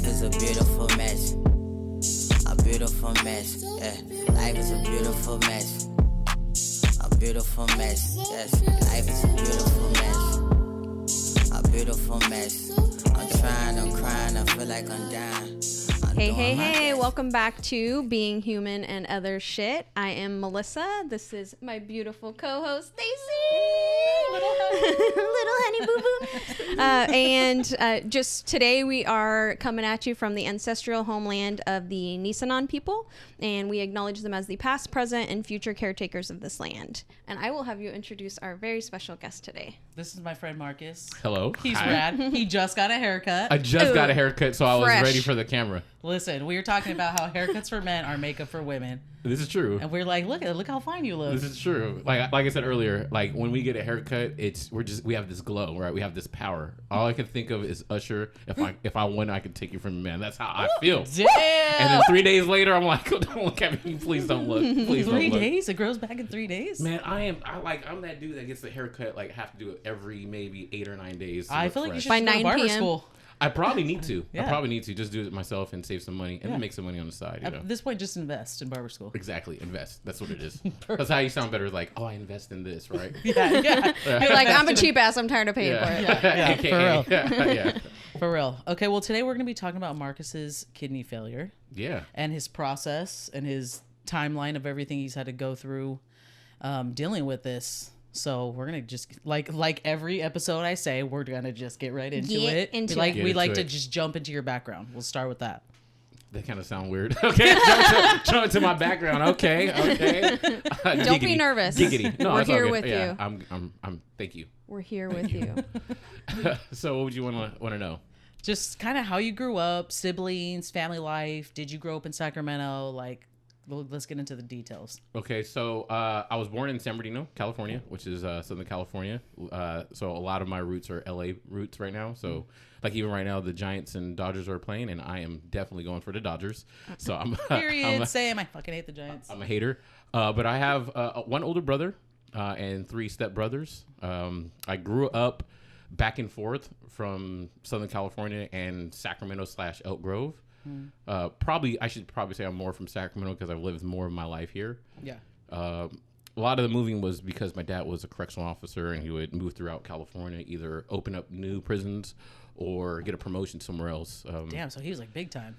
is a beautiful mess. A beautiful mess. Yeah. Life is a beautiful mess. A beautiful mess. Yes. Life is a beautiful mess. A beautiful mess. I'm trying, I'm crying, I feel like I'm dying. Hey, welcome back to Being Human and Other Shit. I am Melissa. This is my beautiful co-host, Stacy. Little honey boo-boo. And just today we are coming at you from the ancestral homeland of the Nisenan people, and we acknowledge them as the past, present, and future caretakers of this land. And I will have you introduce our very special guest today. This is my friend Marcus. Hello. He's rad. He just got a haircut. I just got a haircut, so I was ready for the camera. Listen, we were talking about how haircuts for men are makeup for women. This is true. And we're like, look how fine you look. This is true. Like I said earlier, like when we get a haircut, we have this glow, right? We have this power. All I can think of is Usher. If I win, I can take you from a man. That's how I feel. Damn. And then 3 days later, I'm like, oh, don't look at me. Please don't look. Please don't look. 3 days? It grows back in 3 days? Man, I'm that dude that gets the haircut, like have to do it every maybe 8 or 9 days. I feel like you should by go 9 to barber p.m. school. I probably need to. Yeah. I probably need to just do it myself and save some money and then make some money on the side. You know? At this point, just invest in barber school. Exactly. Invest. That's what it is. That's how you sound better. Like, oh, I invest in this, right? Yeah. You're like, I'm a cheap ass. I'm tired of paying for it. Yeah, for real. Yeah. For real. Okay, well, today we're going to be talking about Marcus's kidney failure. Yeah. And his process and his timeline of everything he's had to go through dealing with this. So we're gonna just like every episode I say, we're gonna just get right into it. We like to just jump into your background. We'll start with that. That kind of sound weird. Okay, jump into my background. Okay. Don't be nervous. Giggity. No, we're it's all here good. with you. I'm. Thank you. We're here with you. So, what would you want to know? Just kind of how you grew up, siblings, family life. Did you grow up in Sacramento? Like, well, let's get into the details. Okay, so I was born in San Bernardino, California, which is Southern California. So a lot of my roots are LA roots right now. So like even right now, the Giants and Dodgers are playing, and I am definitely going for the Dodgers. So I'm Period. Same. I fucking hate the Giants. I'm a hater. But I have one older brother and 3 stepbrothers. I grew up back and forth from Southern California and Sacramento/Elk Grove. I should probably say I'm more from Sacramento because I've lived more of my life here. Yeah. A lot of the moving was because my dad was a correctional officer and he would move throughout California, either open up new prisons or get a promotion somewhere else. Damn, so he was like big time.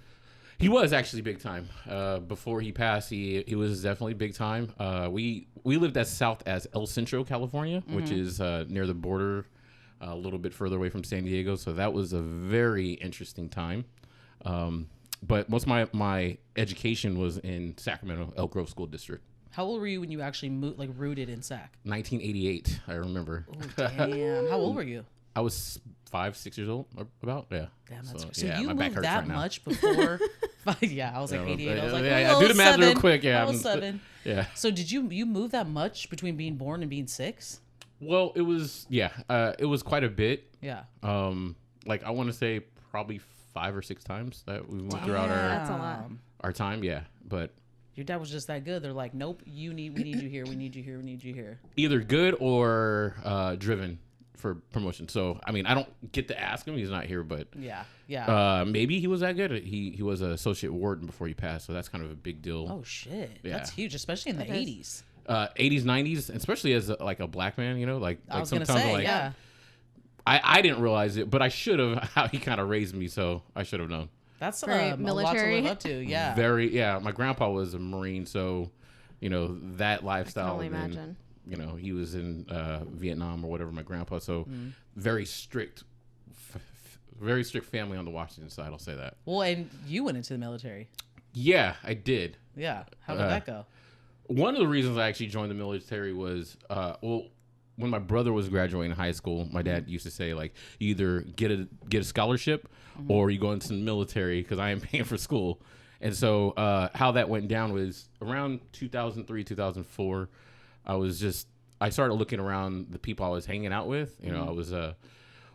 He was actually big time. Before he passed, he was definitely big time. We lived as south as El Centro, California, which is near the border, a little bit further away from San Diego. So that was a very interesting time. But most of my education was in Sacramento, Elk Grove School District. How old were you when you actually moved, like rooted in Sac? 1988, I remember. Oh, damn. How old were you? I was 5-6 years old, about, yeah. Damn, that's so, so yeah, you my back moved hurts that right now. much before? Yeah, I was like 88. I was like, yeah, do the math real quick. Yeah, I was 7. Yeah. So did you move that much between being born and being 6? Well, it was it was quite a bit. Yeah. Like I want to say probably 5 or 6 times that we moved throughout That's a lot. our time. Yeah, but your dad was just that good. They're like, nope, we need you here. We need you here. We need you here. either good or driven for promotion. So I mean, I don't get to ask him. He's not here, but Yeah. maybe he was that good. He was an associate warden before he passed, so that's kind of a big deal. Oh shit, Yeah. that's huge, especially in the 80s. 80s, 90s, especially as like a black man, you know, like I was sometimes gonna say, like yeah. I didn't realize it, but I should have. How he kind of raised me, so I should have known. That's Very a lot to military. live up to. Yeah. My grandpa was a Marine, so you know that lifestyle. I can only and then, imagine. You know, he was in Vietnam or whatever. My grandpa, so very strict family on the Washington side. I'll say that. Well, and you went into the military. Yeah, I did. Yeah. How did that go? One of the reasons I actually joined the military was, when my brother was graduating high school, my dad used to say, like, you either get a scholarship or you go into the military because I am paying for school. And so how that went down was around 2003, 2004, I started looking around the people I was hanging out with. You know, I was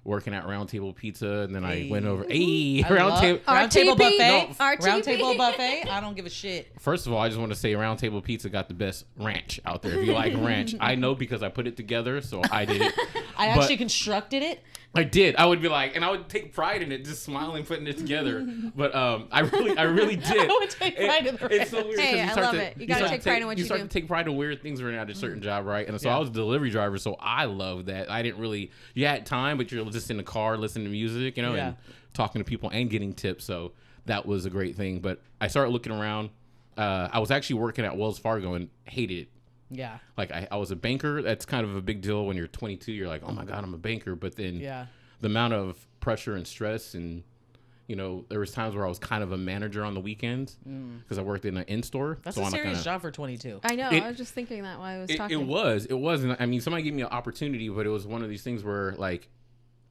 working at Round Table Pizza, and then I went over. Round Table Buffet. No, Round Table Buffet. I don't give a shit. First of all, I just want to say Round Table Pizza got the best ranch out there. If you like ranch, I know because I put it together, so I did it. I actually constructed it. I did. I would be like, and I would take pride in it, just smiling, putting it together. But I really did. I would take pride in the It's so weird. Hey, I love it. You gotta take pride in what you do. You start to take pride in weird things when you're at a certain job, right? And so I was a delivery driver, so I loved that. I didn't really, you had time, but you're just in the car listening to music, and talking to people and getting tips. So that was a great thing. But I started looking around. I was actually working at Wells Fargo and hated it. Yeah. Like I was a banker. That's kind of a big deal when you're 22. You're like, oh my God, I'm a banker. But then the amount of pressure and stress, and there was times where I was kind of a manager on the weekends because I worked in an in-store. That's a serious job for 22. I know. I was just thinking that while I was talking. It was. And I mean, somebody gave me an opportunity, but it was one of these things where like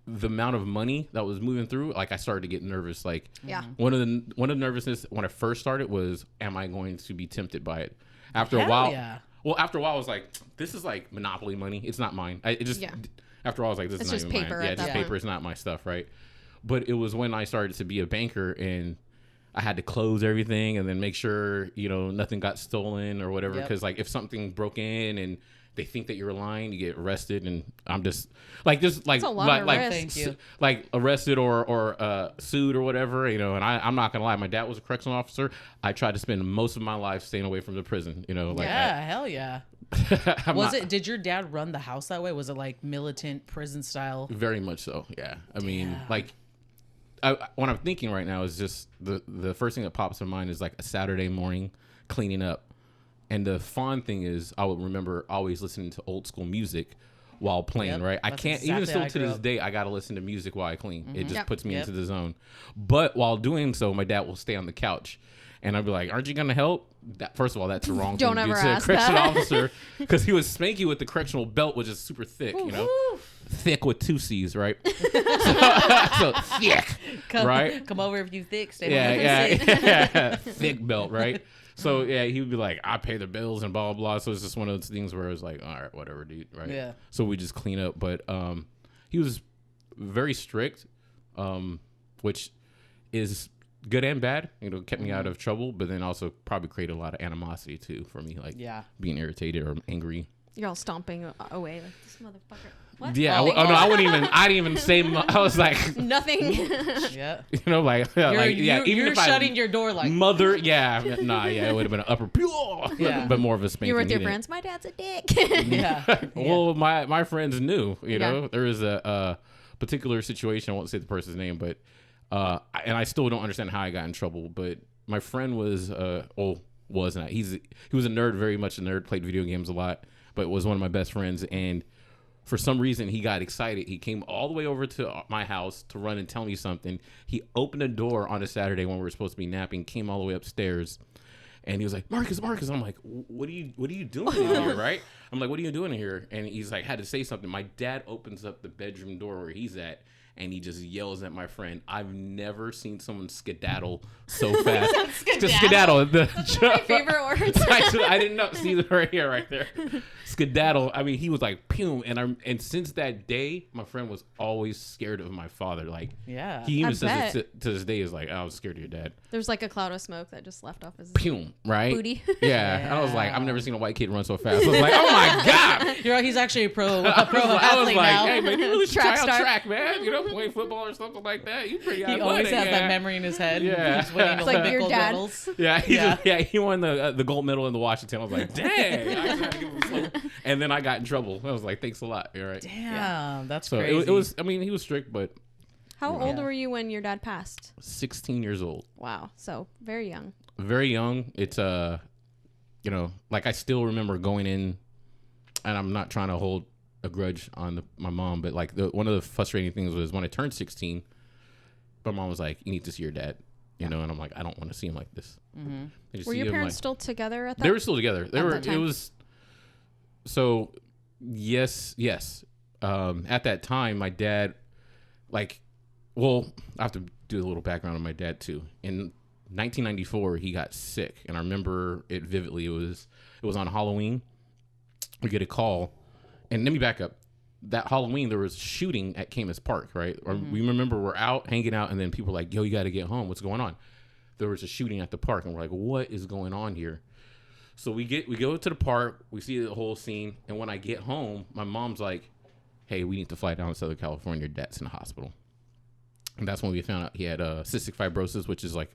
the amount of money that was moving through, like I started to get nervous. Like one of the nervousness when I first started was, am I going to be tempted by it? After a while, after a while, I was like, this is like Monopoly money. It's not mine. After a while, I was like, this is not even paper mine. Yeah, just paper is not my stuff, right? But it was when I started to be a banker and I had to close everything and then make sure, nothing got stolen or whatever. Because like if something broke in and they think that you're lying, you get arrested. And I'm just like thank you. Like arrested or sued or whatever, and I'm not gonna lie, my dad was a correctional officer. I tried to spend most of my life staying away from the prison, hell yeah. Did your dad run the house that way? Was it like militant prison style? Very much so, yeah. I mean, like what I'm thinking right now is just the first thing that pops in mind is like a Saturday morning cleaning up. And the fond thing is I would remember always listening to old school music while playing, right? I can't, even still to this day, I got to listen to music while I clean. It just puts me into the zone. But while doing so, my dad will stay on the couch. And I'd be like, aren't you going to help? First of all, that's the wrong thing to do to a correctional officer. Because he would spank you with the correctional belt, which is super thick, thick with 2 C's, right? so thick, right? Come over if you thick. Stay yeah. Thick belt, right? So yeah, he would be like, I pay the bills and blah blah blah. So it's just one of those things where it was like, all right, whatever, dude, right? Yeah. So we just clean up, but he was very strict, which is good and bad. Kept me out of trouble, but then also probably created a lot of animosity too for me, like being irritated or angry. You're all stomping away like this motherfucker. What? Yeah. I wouldn't even. I didn't even say. I was like nothing. Yeah. You're shutting your door like mother. Yeah. Nah. Yeah. It would have been an upper. But more of a spanking. You were with your friends. My dad's a dick. Well, my friends knew. There was a particular situation. I won't say the person's name, but and I still don't understand how I got in trouble. But my friend was wasn't. He was a nerd, very much a nerd. Played video games a lot, but was one of my best friends. And for some reason, he got excited. He came all the way over to my house to run and tell me something. He opened a door on a Saturday when we were supposed to be napping, came all the way upstairs, and he was like, Marcus. I'm like, what are you doing in here, right? I'm like, what are you doing in here? And he's like, had to say something. My dad opens up the bedroom door where he's at, and he just yells at my friend. I've never seen someone skedaddle so fast. Skedaddle. That's one of my favorite words. I didn't know. See right here, right there. Skedaddle. I mean, he was like, pew. And since that day, my friend was always scared of my father. Like, he even says it to this day is like, I was scared of your dad. There's like a cloud of smoke that just left off his right? booty. Yeah. I was like, I've never seen a white kid run so fast. I was like, oh my God. He's actually a pro I was like, now. Hey man, you really should try out track, man. Playing football or something like that. You pretty He always has that memory in his head. Yeah. He's winning it's like your dad. medals. Yeah, he won the gold medal in the Washington. I was like, dang. I had to give him a slope. And then I got in trouble. I was like, thanks a lot. You're right. Damn, that's so crazy. It was. I mean, he was strict, but. How old were you when your dad passed? 16 years old. Wow, so very young. Very young. It's like I still remember going in, and I'm not trying to hold a grudge on my mom, but like one of the frustrating things was when I turned 16, my mom was like, you need to see your dad, and I'm like, I don't want to see him like this. Mm-hmm. Were your parents still together at that? They were still together. It was so yes. At that time, my dad, I have to do a little background on my dad too. In 1994, he got sick, and I remember it vividly. It was on Halloween. We get a call. And let me back up. That Halloween, there was a shooting at Camus Park, right? Mm-hmm. We remember we're out, hanging out, and then people were like, yo, you got to get home. What's going on? There was a shooting at the park, and we're like, what is going on here? So we go to the park. We see the whole scene. And when I get home, my mom's like, hey, we need to fly down to Southern California. Your dad's in the hospital. And that's when we found out he had cystic fibrosis, which is like,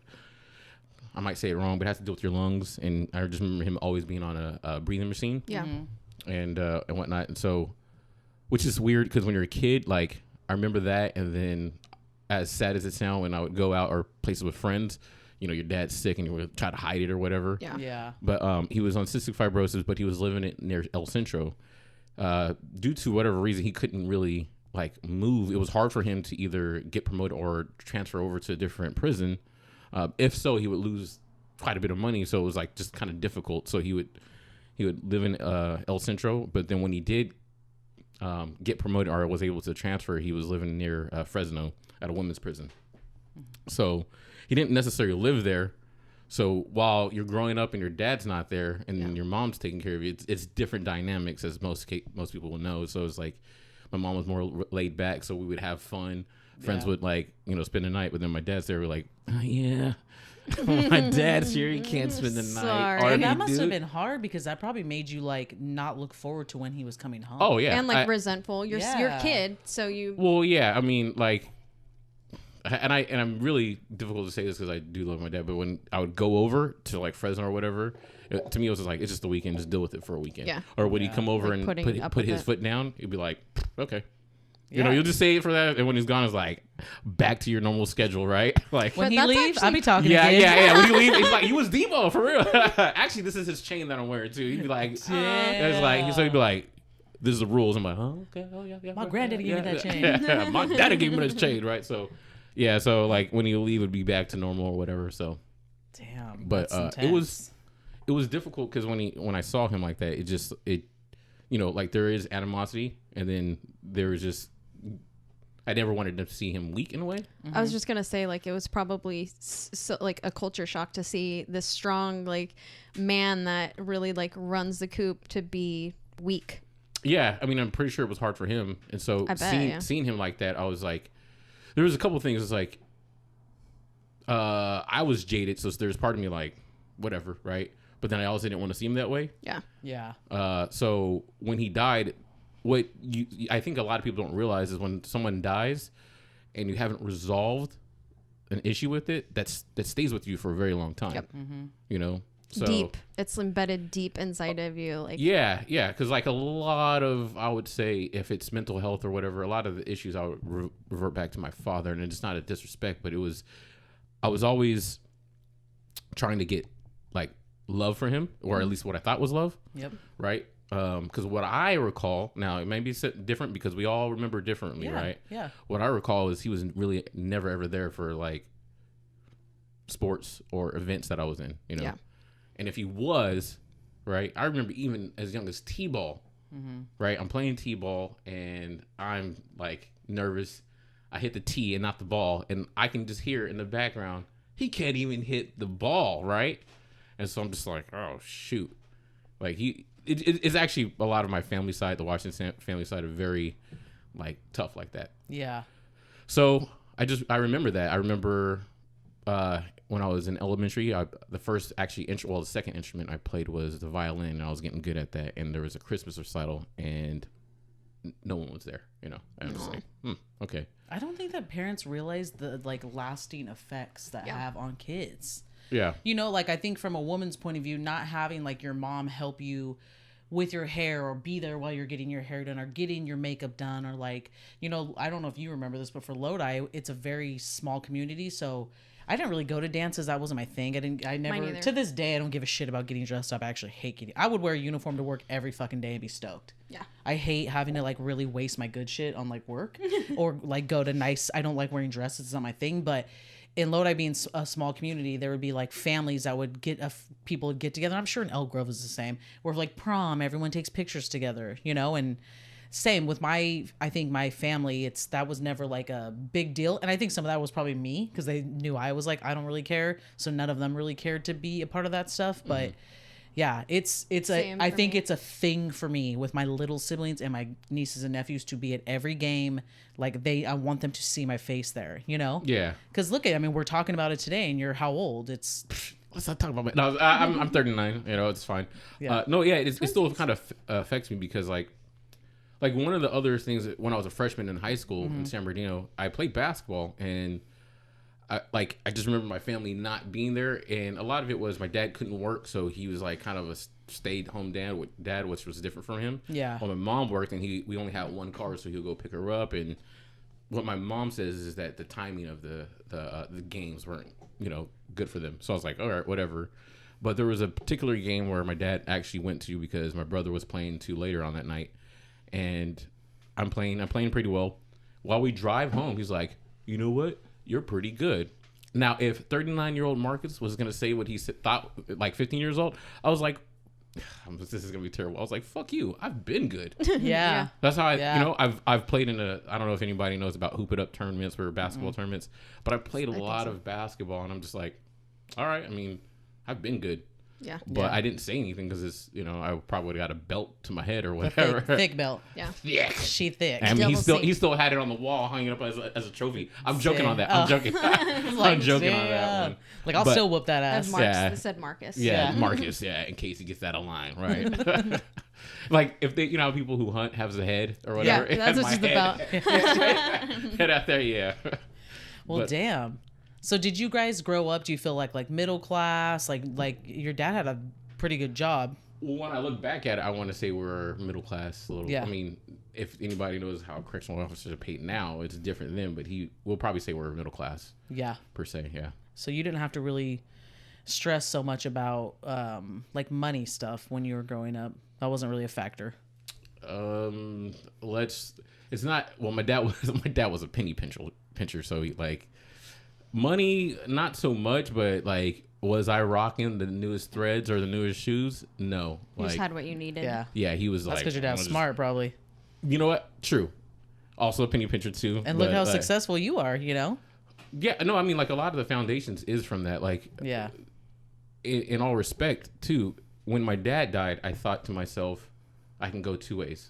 I might say it wrong, but it has to do with your lungs. And I just remember him always being on a breathing machine. Yeah. And whatnot. And so, which is weird because when you're a kid, like, I remember that. And then, as sad as it sounds, when I would go out or places with friends, you know, your dad's sick and you would try to hide it or whatever. Yeah. Yeah. But he was on cystic fibrosis, but he was living it near El Centro. Due to whatever reason, he couldn't really like move. It was hard for him to either get promoted or transfer over to a different prison. If so, he would lose quite a bit of money. So it was like just kind of difficult. So he would live in El Centro. But then when he did get promoted or was able to transfer, he was living near Fresno at a women's prison. So he didn't necessarily live there. So while you're growing up and your dad's not there and your mom's taking care of you, it's different dynamics, as most people will know. So it's like my mom was more laid back, so we would have fun. Friends would like, you know, spend the night, but then my dad's there. We're like, oh, yeah, my dad's here. He can't spend the night. Sorry. And that must have been hard because that probably made you like not look forward to when he was coming home. Oh yeah, And like resentful. You're a kid, so you. Well, yeah. I mean, like, and I'm really difficult to say this because I do love my dad. But when I would go over to like Fresno or whatever, to me it was just like, it's just the weekend. Just deal with it for a weekend. Yeah. Or would he come over Like and put his foot down? He'd be like, okay. You know, Yeah. you'll just say it for that, and when he's gone, it's like back to your normal schedule, right? Like When But he that's leaves, I'll be actually- talking yeah, again. yeah. When he leaves, it's like he was Debo for real. Actually, this is his chain that I'm wearing too. He'd be like, it's like, so he'd be like, this is the rules. I'm like, oh, okay, oh yeah. My granddaddy gave me that chain. Yeah, my daddy gave me this chain, right? So, yeah, so like when he would leave, it'd be back to normal or whatever. So, Damn. but that's it intense. was difficult because when I saw him like that, it you know, like there is animosity, and then there was just. I never wanted to see him weak in a way. I was just gonna say, like, it was probably like a culture shock to see this strong, like, man that really like runs the coop to be weak. Yeah, I mean, I'm pretty sure it was hard for him, and so I bet, seeing him like that, I was like, there was a couple things. It's like, I was jaded, so there's part of me like, whatever, right? But then I also didn't want to see him that way. Yeah. Yeah. So when he died, I think a lot of people don't realize is when someone dies and you haven't resolved an issue with it, that stays with you for a very long time. Yep. You know, so Deep. It's embedded deep inside of you. Like, yeah, because like a lot of, I would say, if it's mental health or whatever, a lot of the issues I would revert back to my father, and it's not a disrespect, but I was always trying to get like love for him, or at least what I thought was love. Yep. Right. Because what I recall, now it may be different because we all remember differently, Yeah, right? yeah. What I recall is he was really never ever there for like sports or events that I was in, you know? Yeah. And if he was, right, I remember even as young as T-ball, right? I'm playing T-ball and I'm like nervous. I hit the T and not the ball, and I can just hear in the background, he can't even hit the ball, right? And so I'm just like, oh, shoot. Like it's actually a lot of my family side, the Washington family side, are very like tough like that. Yeah. So I remember that. I remember when I was in elementary, the second instrument I played was the violin, and I was getting good at that. And there was a Christmas recital, and no one was there. You know, I was just like, okay. I don't think that parents realize the like lasting effects that have on kids. Yeah. You know, like I think from a woman's point of view, not having like your mom help you with your hair or be there while you're getting your hair done or getting your makeup done, or like, you know, I don't know if you remember this, but for Lodi, it's a very small community. So I didn't really go to dances. That wasn't my thing. I never, to this day, I don't give a shit about getting dressed up. I actually hate getting, I would wear a uniform to work every fucking day and be stoked. Yeah. I hate having to like really waste my good shit on like work or like go to nice, I don't like wearing dresses. It's not my thing, but in Lodi being a small community, there would be like families that would people would get together. I'm sure in Elk Grove is the same, where like prom, everyone takes pictures together, you know, and same with I think my family, that was never like a big deal. And I think some of that was probably me because they knew I was like, I don't really care. So none of them really cared to be a part of that stuff. But yeah, I think it's a thing for me with my little siblings and my nieces and nephews to be at every game. Like I want them to see my face there, you know? Yeah. Because we're talking about it today and you're how old? Let's not talk about it. No, I'm 39. You know, it's fine. Yeah. No, yeah, it still kind of affects me because like like one of the other things that when I was a freshman in high school in San Bernardino, I played basketball, and I just remember my family not being there, and a lot of it was my dad couldn't work, so he was like kind of a stayed-home dad, which was different from him. Yeah. Well, my mom worked, and we only had one car, so he'll go pick her up. And what my mom says is that the timing of the games weren't, good for them. So I was like, all right, whatever. But there was a particular game where my dad actually went to because my brother was playing too later on that night, and I'm playing pretty well. While we drive home, he's like, you know what? You're pretty good. Now, if 39-year-old Marcus was going to say what he thought, like 15 years old, I was like, this is going to be terrible. I was like, fuck you. I've been good. Yeah. That's how I've played in I don't know if anybody knows about Hoop It Up tournaments or basketball tournaments, but I played a lot of basketball, and I'm just like, all right, I mean, I've been good. Yeah. But I didn't say anything because it's, I probably would have got a belt to my head or whatever. Thick belt. Yeah. Yeah. She thick. I mean, he still had it on the wall, hanging up as a trophy. I'm joking on that. I'm joking. I'm joking on that one. Like, I'll still whoop that ass. They said Marcus. Yeah, Marcus. Yeah, in case he gets that line right. Like if they, how people who hunt have the head or whatever. Yeah, that's what it's about. Head out there, yeah. Well, damn. So did you guys grow up? Do you feel like middle class? Like your dad had a pretty good job. Well, when I look back at it, I want to say we're middle class. I mean, if anybody knows how correctional officers are paid now, it's different then. But we'll probably say we're middle class. Yeah. Per se, yeah. So you didn't have to really stress so much about like money stuff when you were growing up. That wasn't really a factor. It's not. Well, my dad was a penny pincher, so money, not so much, but was I rocking the newest threads or the newest shoes? No. You just had what you needed. Yeah, he was That's because your dad was smart, probably. You know what? True. Also a penny pincher, too. And look how successful you are, Yeah, no, I mean, a lot of the foundations is from that. Yeah. In all respect, too, when my dad died, I thought to myself, I can go two ways,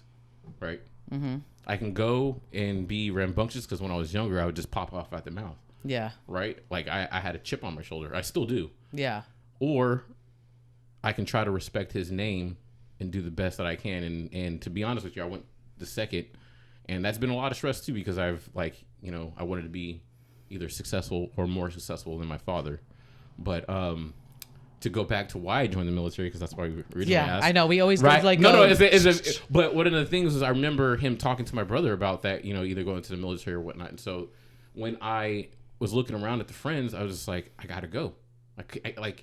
right? Mm-hmm. I can go and be rambunctious because when I was younger, I would just pop off at the mouth. Yeah. Right? I had a chip on my shoulder. I still do. Yeah. Or I can try to respect his name and do the best that I can. And to be honest with you, I went the second. And that's been a lot of stress too because I've I wanted to be either successful or more successful than my father. But to go back to why I joined the military, because that's why we originally asked. I know. We always right? But one of the things is I remember him talking to my brother about that, either going to the military or whatnot. And so when I was looking around at the friends, I was just like, I gotta go. I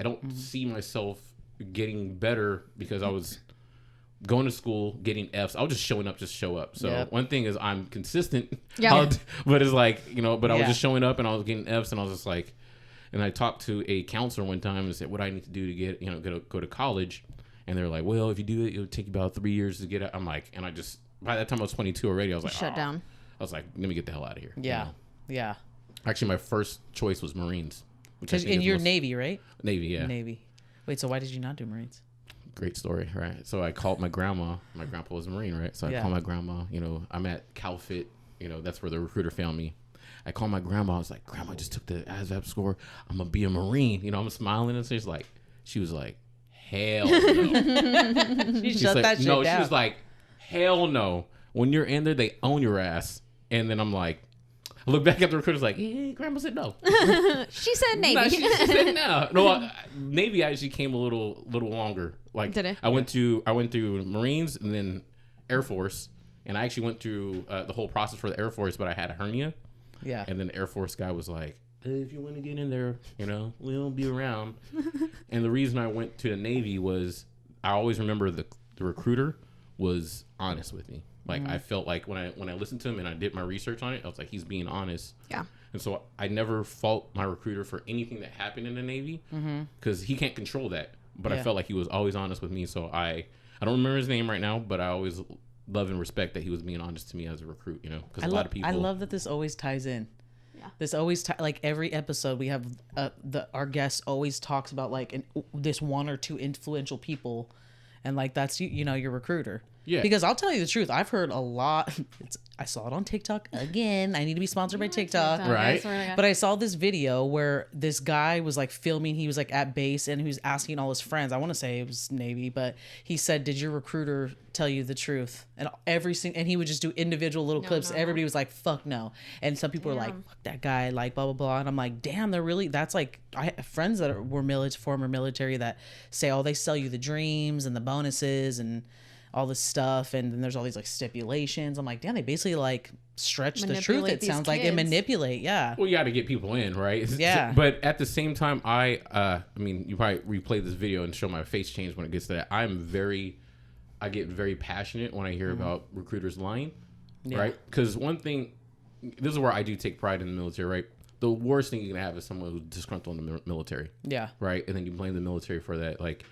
don't see myself getting better because I was going to school, getting Fs. I was just showing up, show up. So one thing is I'm consistent, but it's but I was just showing up and I was getting Fs, and I was just like, and I talked to a counselor one time and said, what I need to do to get, go to college. And they're like, well, if you do it, it'll take you about 3 years to get out. I'm like, and I just, by that time I was 22 already. I was like, shut down. I was like, let me get the hell out of here. Yeah. Yeah. Actually, my first choice was Marines. Because in your Navy, right? Navy, yeah. Navy. Wait, so why did you not do Marines? Great story, right? So I called my grandma. My grandpa was a Marine, right? So I called my grandma. I'm at CalFit. That's where the recruiter found me. I called my grandma. I was like, Grandma, I just took the ASVAB score. I'm going to be a Marine. I'm smiling. And she was like, hell no. She shut that shit down. No, she was like, hell no. When you're in there, they own your ass. And then I'm like, I look back at the recruiters like, hey, Grandma said no. She said Navy. No, she said no. No, Navy actually came a little longer. Did it? I went through Marines and then Air Force, and I actually went through the whole process for the Air Force, but I had a hernia. Yeah. And then the Air Force guy was like, if you want to get in there, we'll be around. And the reason I went to the Navy was I always remember the recruiter was honest with me. I felt like when I listened to him and I did my research on it, I was like, he's being honest. Yeah. And so I never fault my recruiter for anything that happened in the Navy because he can't control that. But I felt like he was always honest with me. So I don't remember his name right now, but I always love and respect that he was being honest to me as a recruit, because a lot of people. I love that this always ties in. Yeah. This always every episode we have our guest always talks about this one or two influential people, and that's your recruiter. Yeah. Because I'll tell you the truth, I've heard a lot. I saw it on TikTok again. I need to be sponsored by TikTok. Right. But I saw this video where this guy was like filming. He was like at base and he was asking all his friends. I want to say it was Navy, but he said, "Did your recruiter tell you the truth?" And and he would just do individual little clips. Everybody was like, "Fuck no." And some people were like, "Fuck that guy," like blah blah blah. And I'm like, damn, they're really. That's like I have friends that were former military that say, "Oh, they sell you the dreams and the bonuses and all this stuff," and then there's all these like stipulations. I'm like, damn, they basically like stretch the truth. It sounds like and manipulate. Yeah. Well, you got to get people in, right? Yeah. But at the same time, I mean, you probably replay this video and show my face change when it gets to that. I get very passionate when I hear about recruiters lying, right? Because one thing, this is where I do take pride in the military, right? The worst thing you can have is someone who's disgruntled in the military. Yeah. Right? And then you blame the military for that. Like,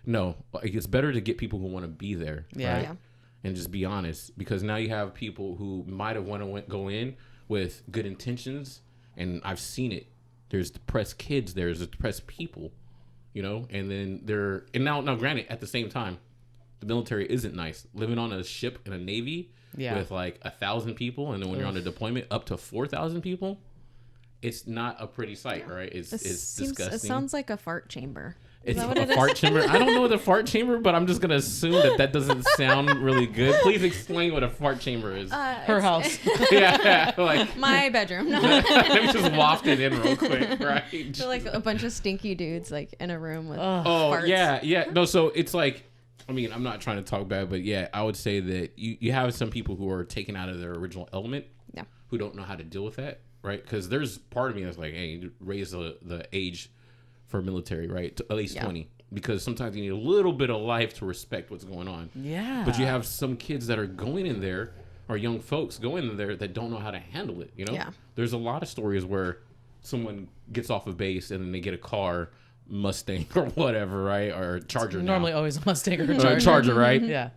no, like it's better to get people who want to be there. Yeah. Right? Yeah. And just be honest, because now you have people who might have want to go in with good intentions, and I've seen it. There's depressed kids, there's depressed people, you know, and then now granted, at the same time, the military isn't nice. Living on a ship in a Navy with like 1,000 people, and then when you're on a deployment up to 4,000 people, it's not a pretty sight, right? It's disgusting. It sounds like a fart chamber. It's a fart chamber. I don't know the fart chamber, but I'm just gonna assume that doesn't sound really good. Please explain what a fart chamber is. Her house. Yeah, like my bedroom. No. Just wafted in real quick, right? So like a bunch of stinky dudes like in a room with farts. Yeah. No, so it's like, I mean, I'm not trying to talk bad, but yeah, I would say that you have some people who are taken out of their original element, who don't know how to deal with that, right? Because there's part of me that's like, hey, raise the age for military, right, to at least 20, because sometimes you need a little bit of life to respect what's going on. Yeah. But you have some kids that are going in there, or young folks going in there that don't know how to handle it. You know, there's a lot of stories where someone gets off of base and then they get a car, Mustang or whatever, right, or Charger. Normally always a Mustang or a Charger. Charger, right? Yeah.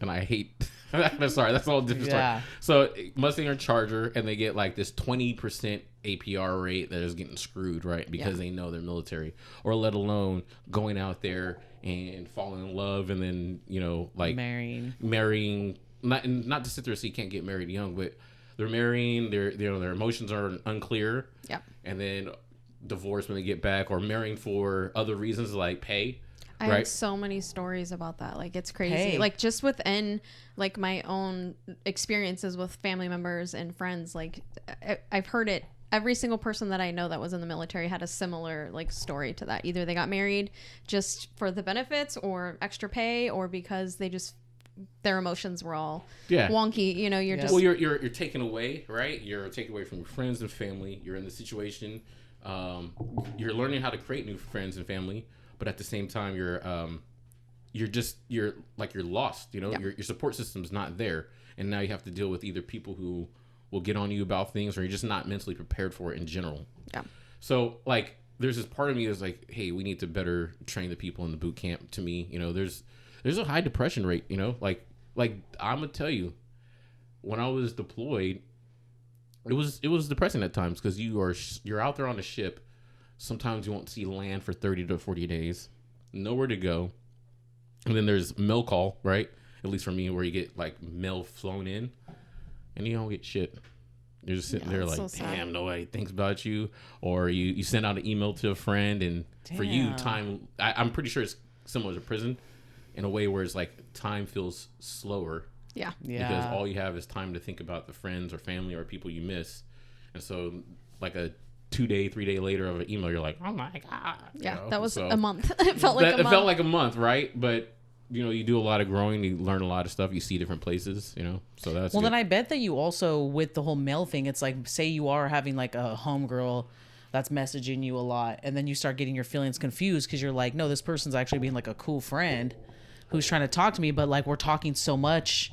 And I hate. Sorry, that's all different story. So Mustang or Charger, and they get like this 20% APR rate that is getting screwed, right? Because they know they're military, or let alone going out there and falling in love, and then like marrying. Not to sit there and say you can't get married young, but they're marrying. Their emotions are unclear. Yeah. And then divorce when they get back, or marrying for other reasons like pay. I have so many stories about that. Like, it's crazy. Like, just within, like, my own experiences with family members and friends, like, I've heard it. Every single person that I know that was in the military had a similar, like, story to that. Either they got married just for the benefits or extra pay, or because they just, their emotions were all wonky. You're just... Well, you're taken away, right? You're taken away from your friends and family. You're in the situation. You're learning how to create new friends and family. But at the same time, you're lost. Your support system's not there, and now you have to deal with either people who will get on you about things, or you're just not mentally prepared for it in general. Yeah. So like, there's this part of me that's like, hey, we need to better train the people in the boot camp. To me, there's a high depression rate. Like I'm gonna tell you, when I was deployed, it was depressing at times, because you're out there on a ship. Sometimes you won't see land for 30 to 40 days, nowhere to go. And then there's mail call, right? At least for me, where you get like mail flown in, and you don't get shit. You're just sitting there like, so damn, nobody thinks about you. Or you send out an email to a friend, and for you, time, I'm pretty sure it's similar to prison in a way where it's like time feels slower. Yeah. Because all you have is time to think about the friends or family or people you miss. And so like a 2-day, 3-day later of an email, you're like, oh my God. Yeah, that was a month. It felt like a month. It felt like a month, right? But, you do a lot of growing. You learn a lot of stuff. You see different places, So that's well, good. Then I bet that you also, with the whole mail thing, it's like, say you are having like a homegirl that's messaging you a lot, and then you start getting your feelings confused because you're like, no, this person's actually being like a cool friend who's trying to talk to me, but like we're talking so much,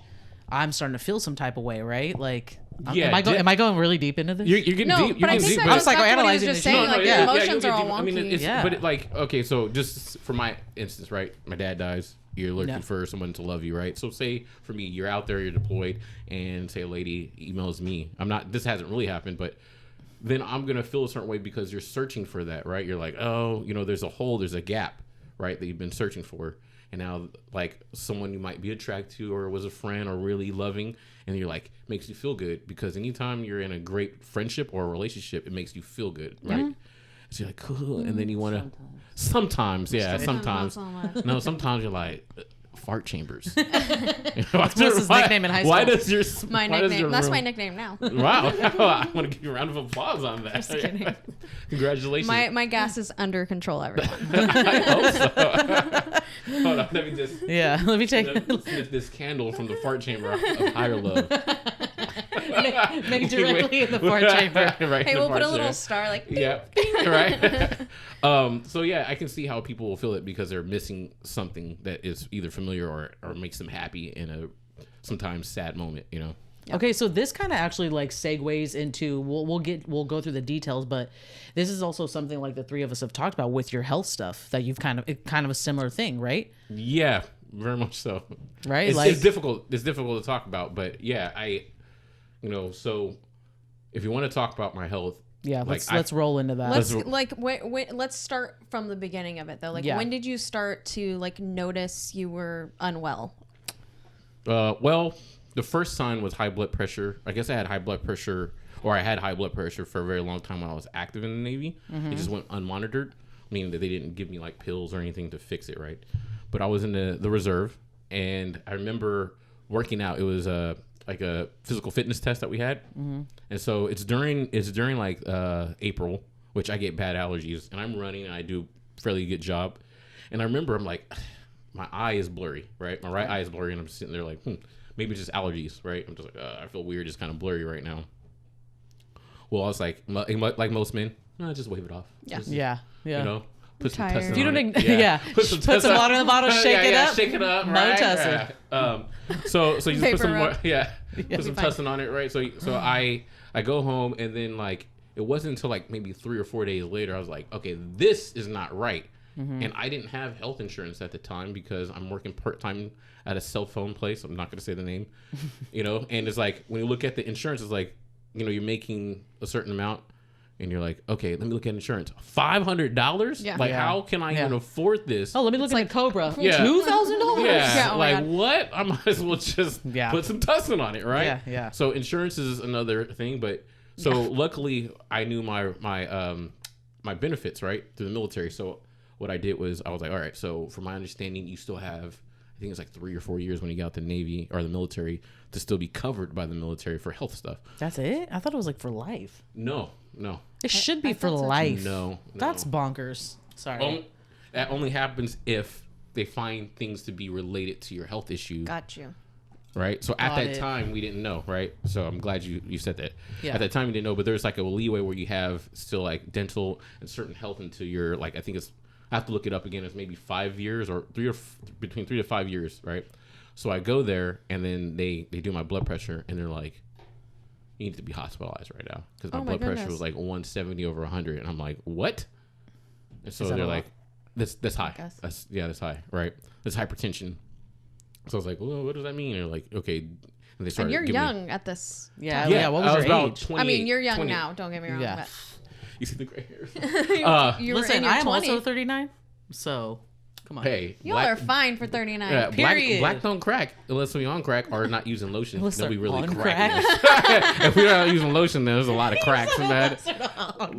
I'm starting to feel some type of way, right? Like, am I going really deep into this? You're getting deep. You're getting deep. I was psychoanalyzing this. Your emotions are all wonky. I mean, but like, okay, so just for my instance, right? My dad dies. You're looking for someone to love you, right? So say for me, you're out there, you're deployed, and say a lady emails me. This hasn't really happened, but then I'm going to feel a certain way because you're searching for that, right? You're like, oh, there's a hole, there's a gap, right? That you've been searching for. and now like someone you might be attracted to or was a friend or really loving, and you're like, makes you feel good, because anytime you're in a great friendship or a relationship, it makes you feel good, right? Yeah. So you're like, cool, and then you want to sometimes no, sometimes you're like, fart chambers. What's his nickname in high school? Why does your My nickname. That's my nickname now. Wow. I want to give you a round of applause on that. Just kidding. Congratulations. My gas is under control, everyone. I hope so. Hold on, let me just let me take sniff this candle from the fart chamber of higher love. make directly in the fart chamber. Right, Hey, we'll put a little chamber. star like. Yeah, right. So yeah, I can see how people will feel it because they're missing something that is either familiar or makes them happy in a sometimes sad moment, you know. Okay, so this kind of actually like segues into we'll go through the details, but this is also something like the three of us have talked about with your health stuff that you've kind of a similar thing, right? Yeah, very much so. Right, it's difficult. It's difficult to talk about, but yeah, so if you want to talk about my health, yeah, let's roll into that. Let's start from the beginning of it though. Like, when did you start to like notice you were unwell? Well, the first sign was high blood pressure. I guess I had high blood pressure for a very long time when I was active in the Navy. It just went unmonitored, meaning that they didn't give me like pills or anything to fix it, right? But I was in the reserve, and I remember working out. It was like a physical fitness test that we had, and so it's during like April, which I get bad allergies, and I'm running and I do a fairly good job, and I remember I'm like, my eye is blurry, right? My right eye is blurry, and I'm sitting there like, maybe it's just allergies, right? I'm just like, I feel weird, just kind of blurry right now. Well, I was like most men, no, just wave it off. Yeah. Just, Yeah. You know, put some Tired. tussin If you on don't, it. put some water in the bottle, shake it up. Shake it up, No right? tussin. So you just put some more, Paper put some tussin on it, right? So I go home, and then like it wasn't until like maybe 3 or 4 days later I was like, okay, this is not right. And I didn't have health insurance at the time because I'm working part-time at a cell phone place. I'm not going to say the name, and it's like, when you look at the insurance, it's like, you're making a certain amount and you're like, okay, let me look at insurance. $500? Yeah. Like, how can I even afford this? Oh, let me look at Cobra. Yeah. $2,000? Yeah, oh my like God. what? I might as well just put some tussin on it, right? Yeah. So insurance is another thing, but luckily I knew my benefits, right, through the military. So what I did was I was like, all right, so from my understanding, you still have, I think it's like 3 or 4 years when you get out the Navy or the military to still be covered by the military for health stuff. That's it? I thought it was like for life. No. It should be for thought so too. life. No. That's bonkers. Sorry. That only happens if they find things to be related to your health issue. Got you. Right. So at Got that it. time we didn't know, right? So I'm glad you said that. Yeah. At that time we didn't know, but there's like a leeway where you have still like dental and certain health into your, like, I think it's, I have to look it up again. It's maybe 5 years or between 3 to 5 years, right? So I go there, and then they do my blood pressure, and they're like, you need to be hospitalized right now because my blood pressure was like 170 over 100, and I'm like, what? And so they're like, that's high. That's high, right? That's hypertension. So I was like, well, what does that mean? And they're like, okay. And they started. And you're young at this. Yeah. What was your age? I mean, you're young now. Don't get me wrong. Yeah. But You see the gray hairs. you were Listen, in your I am 20s. also 39, so come on. Hey, Y'all are fine for 39. Yeah, Period. black don't crack unless we on crack or not using lotion. Unless Then we they're really on crack. If we're not using lotion, then there's a lot of cracks, man.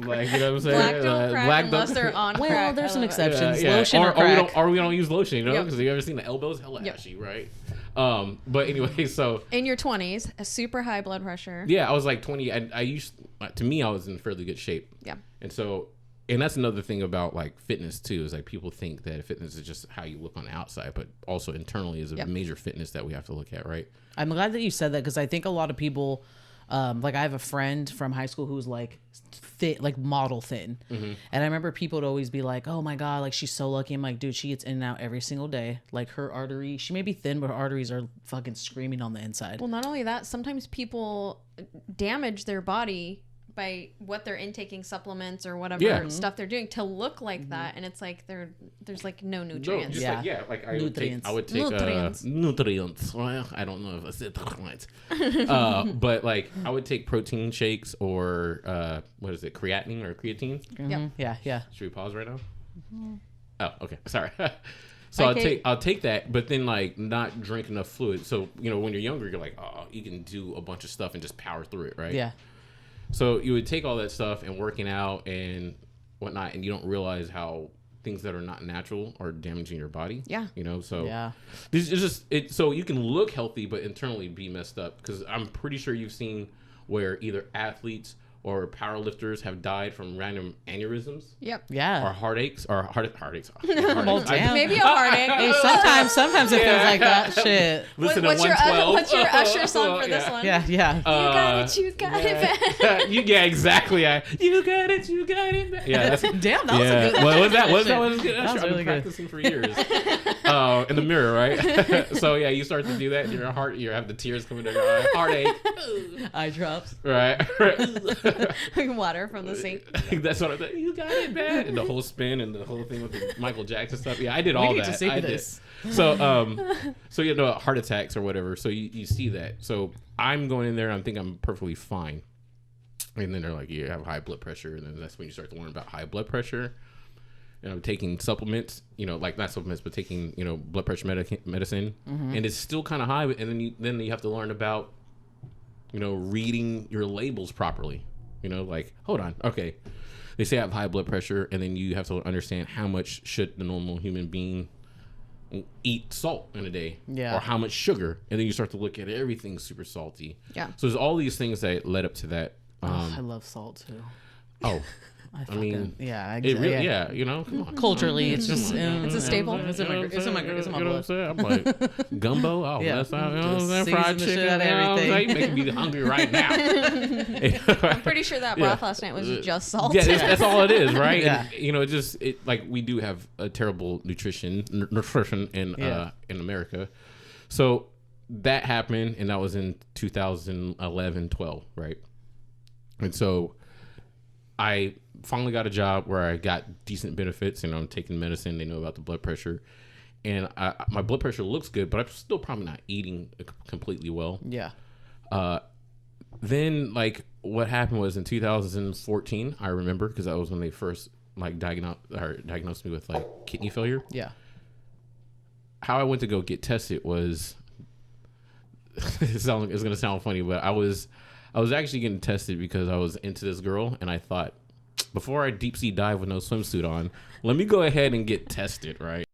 Like, you know what I'm saying? Black don't crack black unless they're on crack. Well, there's some exceptions. Yeah. Lotion or or we crack. don't use lotion, Yep. because you ever seen the elbows? Hella ashy, right? But anyway, so In your 20s, a super high blood pressure. yeah, I was like 20. I used to me, I was in fairly good shape. Yeah. And so, and that's another thing about like fitness too, is like people think that fitness is just how you look on the outside, but also internally is a major fitness that we have to look at, right? I'm glad that you said that because I think a lot of people, like I have a friend from high school who's like fit, like model thin. And I remember people would always be like, oh my God, like she's so lucky. I'm like, dude, she gets in and out every single day. Like her artery, she may be thin, but her arteries are fucking screaming on the inside. Well, not only that, sometimes people damage their body by what they're intaking, supplements or whatever stuff they're doing to look like that, and it's like there's like no nutrients. No, just like I would take nutrients. Well, I don't know if I said that right. But like I would take protein shakes or what is it, creatinine or creatine? Yep. Yeah. Should we pause right now? Oh, okay. Sorry. So I'll take that, but then like not drink enough fluid. So when you're younger, you're like, oh, you can do a bunch of stuff and just power through it, right? Yeah. So you would take all that stuff and working out and whatnot, and you don't realize how things that are not natural are damaging your body. Yeah. So yeah, this is just it. So you can look healthy, but internally be messed up. Because I'm pretty sure you've seen where either athletes or powerlifters have died from random aneurysms. Yep. Yeah. Or heartaches. Well, damn. Maybe a heartache. Hey, sometimes it feels like that. Shit. Listen what's to your 112. what's your Usher song for this one? Yeah. You got it bad. Yeah, exactly. You got it bad. Yeah, that's Damn, that was a good. What was that? That Was good? That was I've really been practicing for years. In the mirror, right? So yeah, you start to do that, and your heart, you have the tears coming down your eye, heartache, Eye drops. right? Water from the sink. That's what I thought. You got it bad, and the whole spin and the whole thing with the Michael Jackson stuff. Yeah, I did all need that. to see I this. did. So heart attacks or whatever. So you see that. So I'm going in there, and I think I'm perfectly fine. And then they're like, you have high blood pressure, and then that's when you start to learn about high blood pressure. And I'm taking supplements, like not supplements, but taking, blood pressure medicine, and it's still kind of high. And then you have to learn about, reading your labels properly. Like, hold on, okay, they say I have high blood pressure, and then you have to understand how much should the normal human being eat salt in a day, or how much sugar, and then you start to look at everything super salty. Yeah. So there's all these things that led up to that. I love salt too. Oh. I mean, it really, come on. Culturally, it's just It's a staple. It's in my blood. I'm like, gumbo, that's not, Just fried season the chicken, shit out of everything. You making me hungry right now. I'm pretty sure that broth last night was just salt. Yeah, that's all it is, right? Yeah. And, like we do have a terrible nutrition in America. So that happened, and that was in 2011, 12, right? And so I finally got a job where I got decent benefits, and I'm taking medicine. They know about the blood pressure, and my blood pressure looks good, but I'm still probably not eating completely well. Yeah. Then what happened was in 2014, I remember, because that was when they first diagnosed me with kidney failure. Yeah. How I went to go get tested was it's going to sound funny, but I was actually getting tested because I was into this girl, and I thought, before I deep sea dive with no swimsuit on, let me go ahead and get tested, right?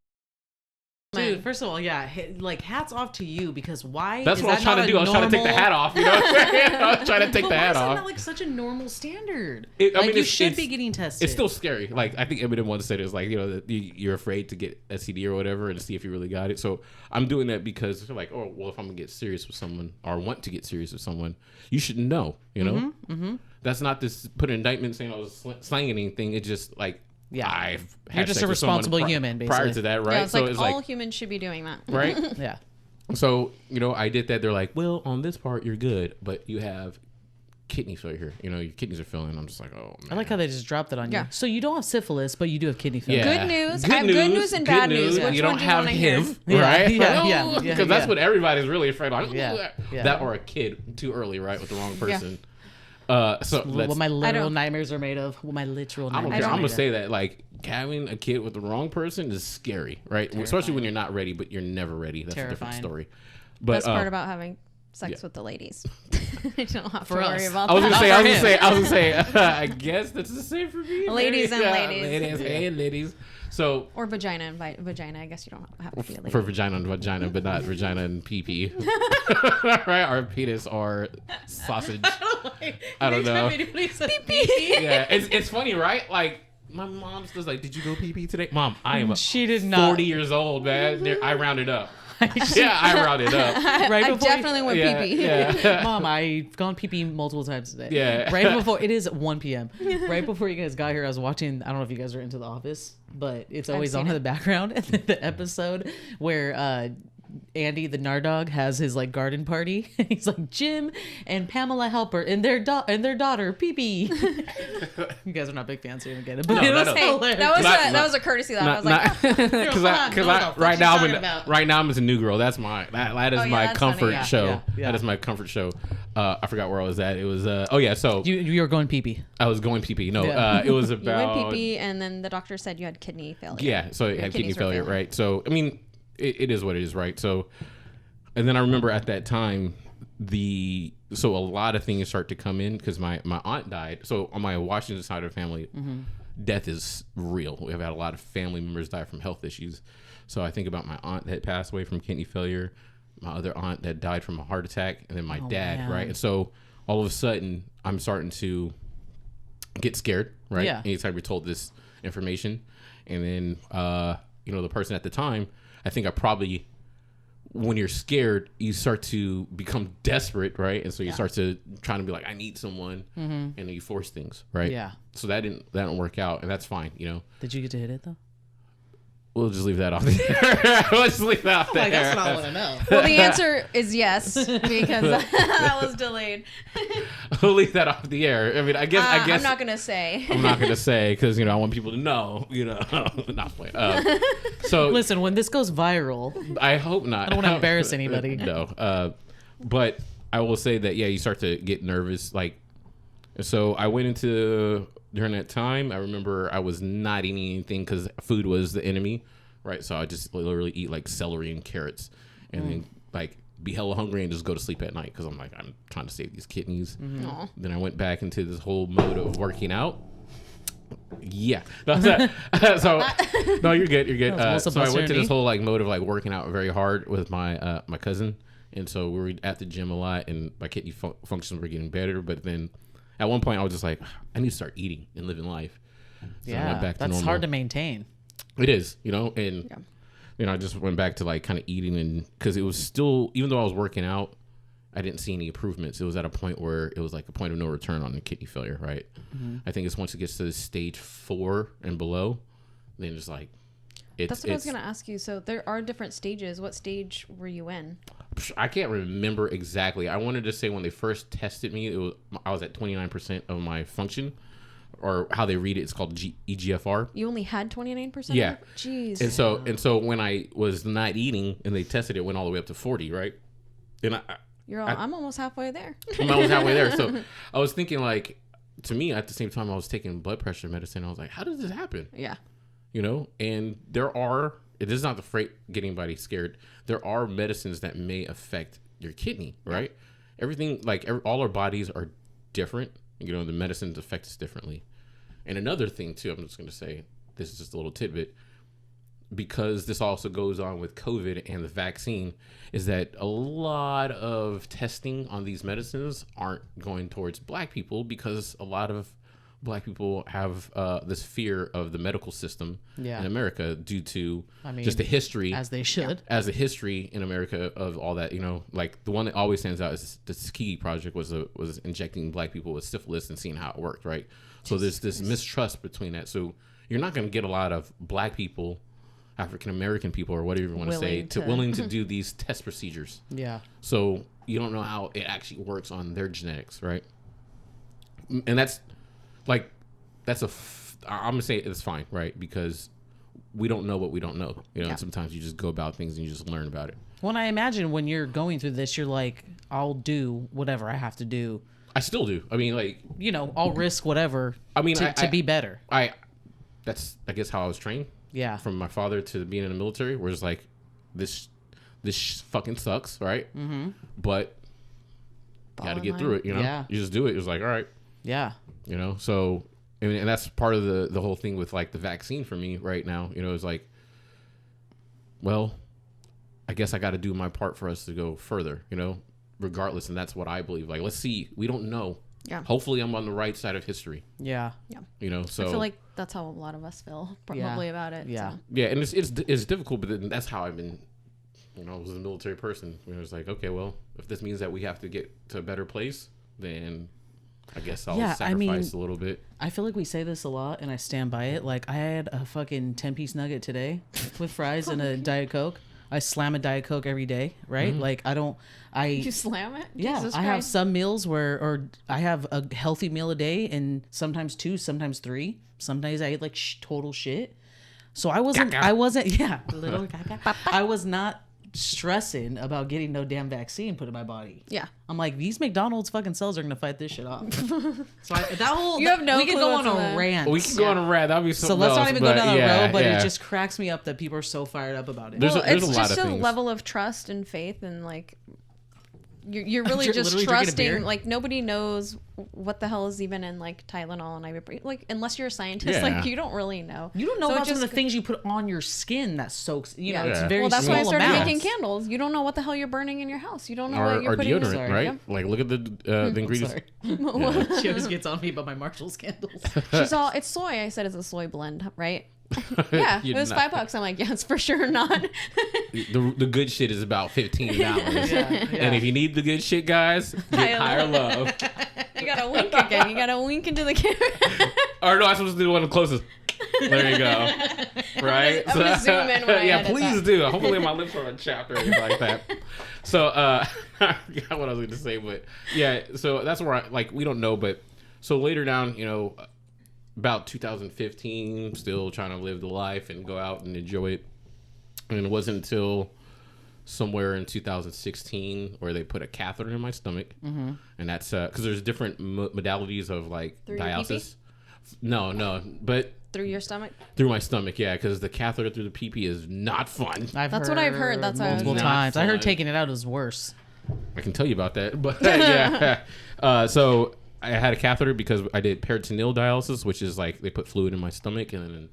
Dude, first of all, hats off to you, because why? That's what I was trying to do. I was trying to take the hat off. I was trying to take the hat off. But why is that not such a normal standard? You should be getting tested. It's still scary. I think Eminem once said it was that you're afraid to get STD or whatever and to see if you really got it. So I'm doing that because they're like, oh, well, if I'm gonna get serious with someone or want to get serious with someone, you should know. Mm-hmm. That's not this put an indictment saying I was slanging anything. It's just you're just a responsible human, basically. Prior to that, right? Yeah, it's all humans should be doing that. Right? Yeah. So, I did that. They're like, well, on this part, you're good, but you have kidney failure. Your kidneys are failing. I'm just like, oh, man. I like how they just dropped it on you. Yeah. So you don't have syphilis, but you do have kidney failure. Yeah. Good news. I have good news and bad news. Which you one don't do you have want to hear? HIV, right? Yeah. Because that's what everybody's really afraid of. Yeah. That or a kid too early, right, with the wrong person. So what my literal nightmares are made of. What my literal nightmares are I'm made gonna of. say that having a kid with the wrong person is scary, right? Terrifying. Especially when you're not ready, but you're never ready. That's a different story. But Best part about having sex with the ladies, I don't have to worry about I was that. gonna say, I guess that's the same for me. Ladies and ladies. Ladies and ladies. So or vagina and vagina. I guess you don't have to be a lady. for vagina and vagina, but not vagina and pee-pee. Right? Or penis or sausage. I don't know. Yeah, it's funny, right? My mom's just did you go pee-pee today? Mom, I am she did not. 40 years old, man. I rounded up. I rounded up. Right I definitely went pee-pee. Yeah. Mom, I've gone pee-pee multiple times today. Yeah. Right before, it is 1 p.m. Right before you guys got here, I was watching, I don't know if you guys are into The Office, but it's always on in the background. And the episode where Andy, the Nardog, has his garden party. He's like, Jim and Pamela Helper and their daughter, Pee-Pee. You guys are not big fans, so you don't get it. But it was hilarious. That was a courtesy laugh. I was because right now I'm a new girl. That's that is my comfort show. Yeah. That is my comfort show. I forgot where I was at. It was so you were going pee-pee. I was going pee-pee. No, it was about you went pee-pee, and then the doctor said you had kidney failure. Yeah, so it had kidney failure, right? So I mean, it is what it is, right? So, and then I remember at that time, a lot of things start to come in because my aunt died. So on my Washington side of the family, death is real. We've had a lot of family members die from health issues. So I think about my aunt that passed away from kidney failure, my other aunt that died from a heart attack, and then my dad, man. Right? And so all of a sudden, I'm starting to get scared, right? Yeah. Anytime you're told this information. And then, the person at the time, I think I probably, when you're scared, you start to become desperate, right? And so you start to trying to be like, I need someone, and then you force things, right? Yeah. So that didn't work out, and that's fine, Did you get to hit it though? We'll just leave that off there. We'll just leave that off there. That's what I want to know. Well, the answer is yes, because that was delayed. We'll leave that off the air. I mean, I guess I'm not gonna say. I'm not gonna say because I want people to know. Not playing. So listen, when this goes viral, I hope not. I don't want to embarrass anybody. No. But I will say that you start to get nervous. Like, so I went into. During that time, I remember I was not eating anything because food was the enemy, right? So I just literally eat like celery and carrots, and then like be hella hungry and just go to sleep at night because I'm trying to save these kidneys. Then I went back into this whole mode of working out. Yeah, so no, you're good. You're good. So I went to this whole like mode of like working out very hard with my my cousin, and so we were at the gym a lot, and my kidney functions were getting better, but then. At one point, I was just like, I need to start eating and living life. So I went back to that's normal. hard to maintain. It is, and I just went back to like kind of eating, and because it was still, even though I was working out, I didn't see any improvements. It was at a point where it was like a point of no return on the kidney failure, right? I think it's once it gets to stage 4 and below, then it's like, that's what I was going to ask you. So there are different stages. What stage were you in? I can't remember exactly. I wanted to say when they first tested me, I was at 29% of my function, or how they read it. It's called EGFR. You only had 29%? Yeah. Jeez. And so when I was not eating and they tested it, went all the way up to 40, right? And I'm almost halfway there. I'm almost halfway there. So I was thinking, like, to me, at the same time, I was taking blood pressure medicine. I was like, how does this happen? Yeah. And it is not the getting anybody scared. There are medicines that may affect your kidney, right? Everything, all our bodies are different. The medicines affect us differently. And another thing, too, I'm just going to say, this is just a little tidbit, because this also goes on with COVID and the vaccine, is that a lot of testing on these medicines aren't going towards Black people because a lot of Black people have this fear of the medical system in America due to just the history. As they should. As the history in America of all that, like the one that always stands out is the Tuskegee Project was injecting Black people with syphilis and seeing how it worked, right? So there's this mistrust between that. So you're not going to get a lot of Black people, African American people, or whatever you want to say, willing to do these test procedures. Yeah. So you don't know how it actually works on their genetics, right? And that's... I'm gonna say it's fine, right? Because we don't know what we don't know, and sometimes you just go about things and you just learn about it. Well, I imagine when you're going through this, you're like, I'll do whatever I have to do. I still do. I mean, like, I'll risk whatever. To be better. That's I guess how I was trained. Yeah. From my father to being in the military, where it's like, this fucking sucks, right? Mm-hmm. But you got to get through it. Yeah. You just do it. It's like, all right. Yeah. So, and that's part of the whole thing with like the vaccine for me right now, is like, well, I guess I got to do my part for us to go further, regardless. And that's what I believe. Like, let's see, we don't know. Yeah. Hopefully I'm on the right side of history. Yeah. Yeah. So I feel like that's how a lot of us feel probably about it. Yeah. So. Yeah. And it's difficult, but then that's how I've been, I was a military person. It's like, okay, well, if this means that we have to get to a better place, then I guess I'll sacrifice a little bit. I feel like we say this a lot, and I stand by it. Like, I had a fucking 10-piece nugget today with fries and a Diet Coke. I slam a Diet Coke every day, right? Mm-hmm. Like, you slam it? Yeah. Jesus Christ. I have some meals or I have a healthy meal a day, and sometimes 2, sometimes 3. Sometimes I eat total shit. So I wasn't, yeah. Little I was not stressing about getting no damn vaccine put in my body. Yeah. I'm like, these McDonald's fucking cells are gonna fight this shit off. So that whole You have no we could clue go what's on in a the- rant. We can go on a rant. That'd be So let's not even go down that road, but yeah. it just cracks me up that people are so fired up about it. There's Well, a it's lot just of a things. level of trust and faith, and like you're really You're just literally drinking a beer? trusting. Like nobody knows what the hell is even in like Tylenol and ibuprofen. Like unless you're a scientist, Yeah. like you don't really know. You don't know So it about some of just- the things you put on your skin that soaks. You know, Yeah. it's Yeah. very Well, that's why I small started amounts. making candles. You don't know what the hell you're burning in your house. You don't know what Or, you're or putting in. deodorant, Sorry. right? Yep. Like, look at the ingredients. Sorry. She always gets on me about my Marshall's candles. She's all, it's soy. I said it's a soy blend, right? Yeah, it You're was not- $5. I'm like, yeah, it's for sure not. The good shit is about $15. Yeah. And if you need the good shit, guys, get higher love. You gotta wink again. You gotta wink into the camera. Or no, I'm supposed to do the one the closest. There you go. Right? I'm gonna zoom in when I yeah, edit please that. do. Hopefully my lips aren't chapped or anything like that. So, I forgot what I was going to say, but yeah, so that's where we don't know, but so later down, about 2015, still trying to live the life and go out and enjoy it. And it wasn't until somewhere in 2016 where they put a catheter in my stomach. Mm-hmm. And that's because there's different modalities of Through your dialysis. No, but Through your stomach. through my stomach, yeah, because the catheter through the pee-pee is not fun. That's what I've heard. That's why I was multiple Not times. I fun. heard taking it out is worse. I can tell you about that, but yeah. So I had a catheter because I did peritoneal dialysis, which is like they put fluid in my stomach and then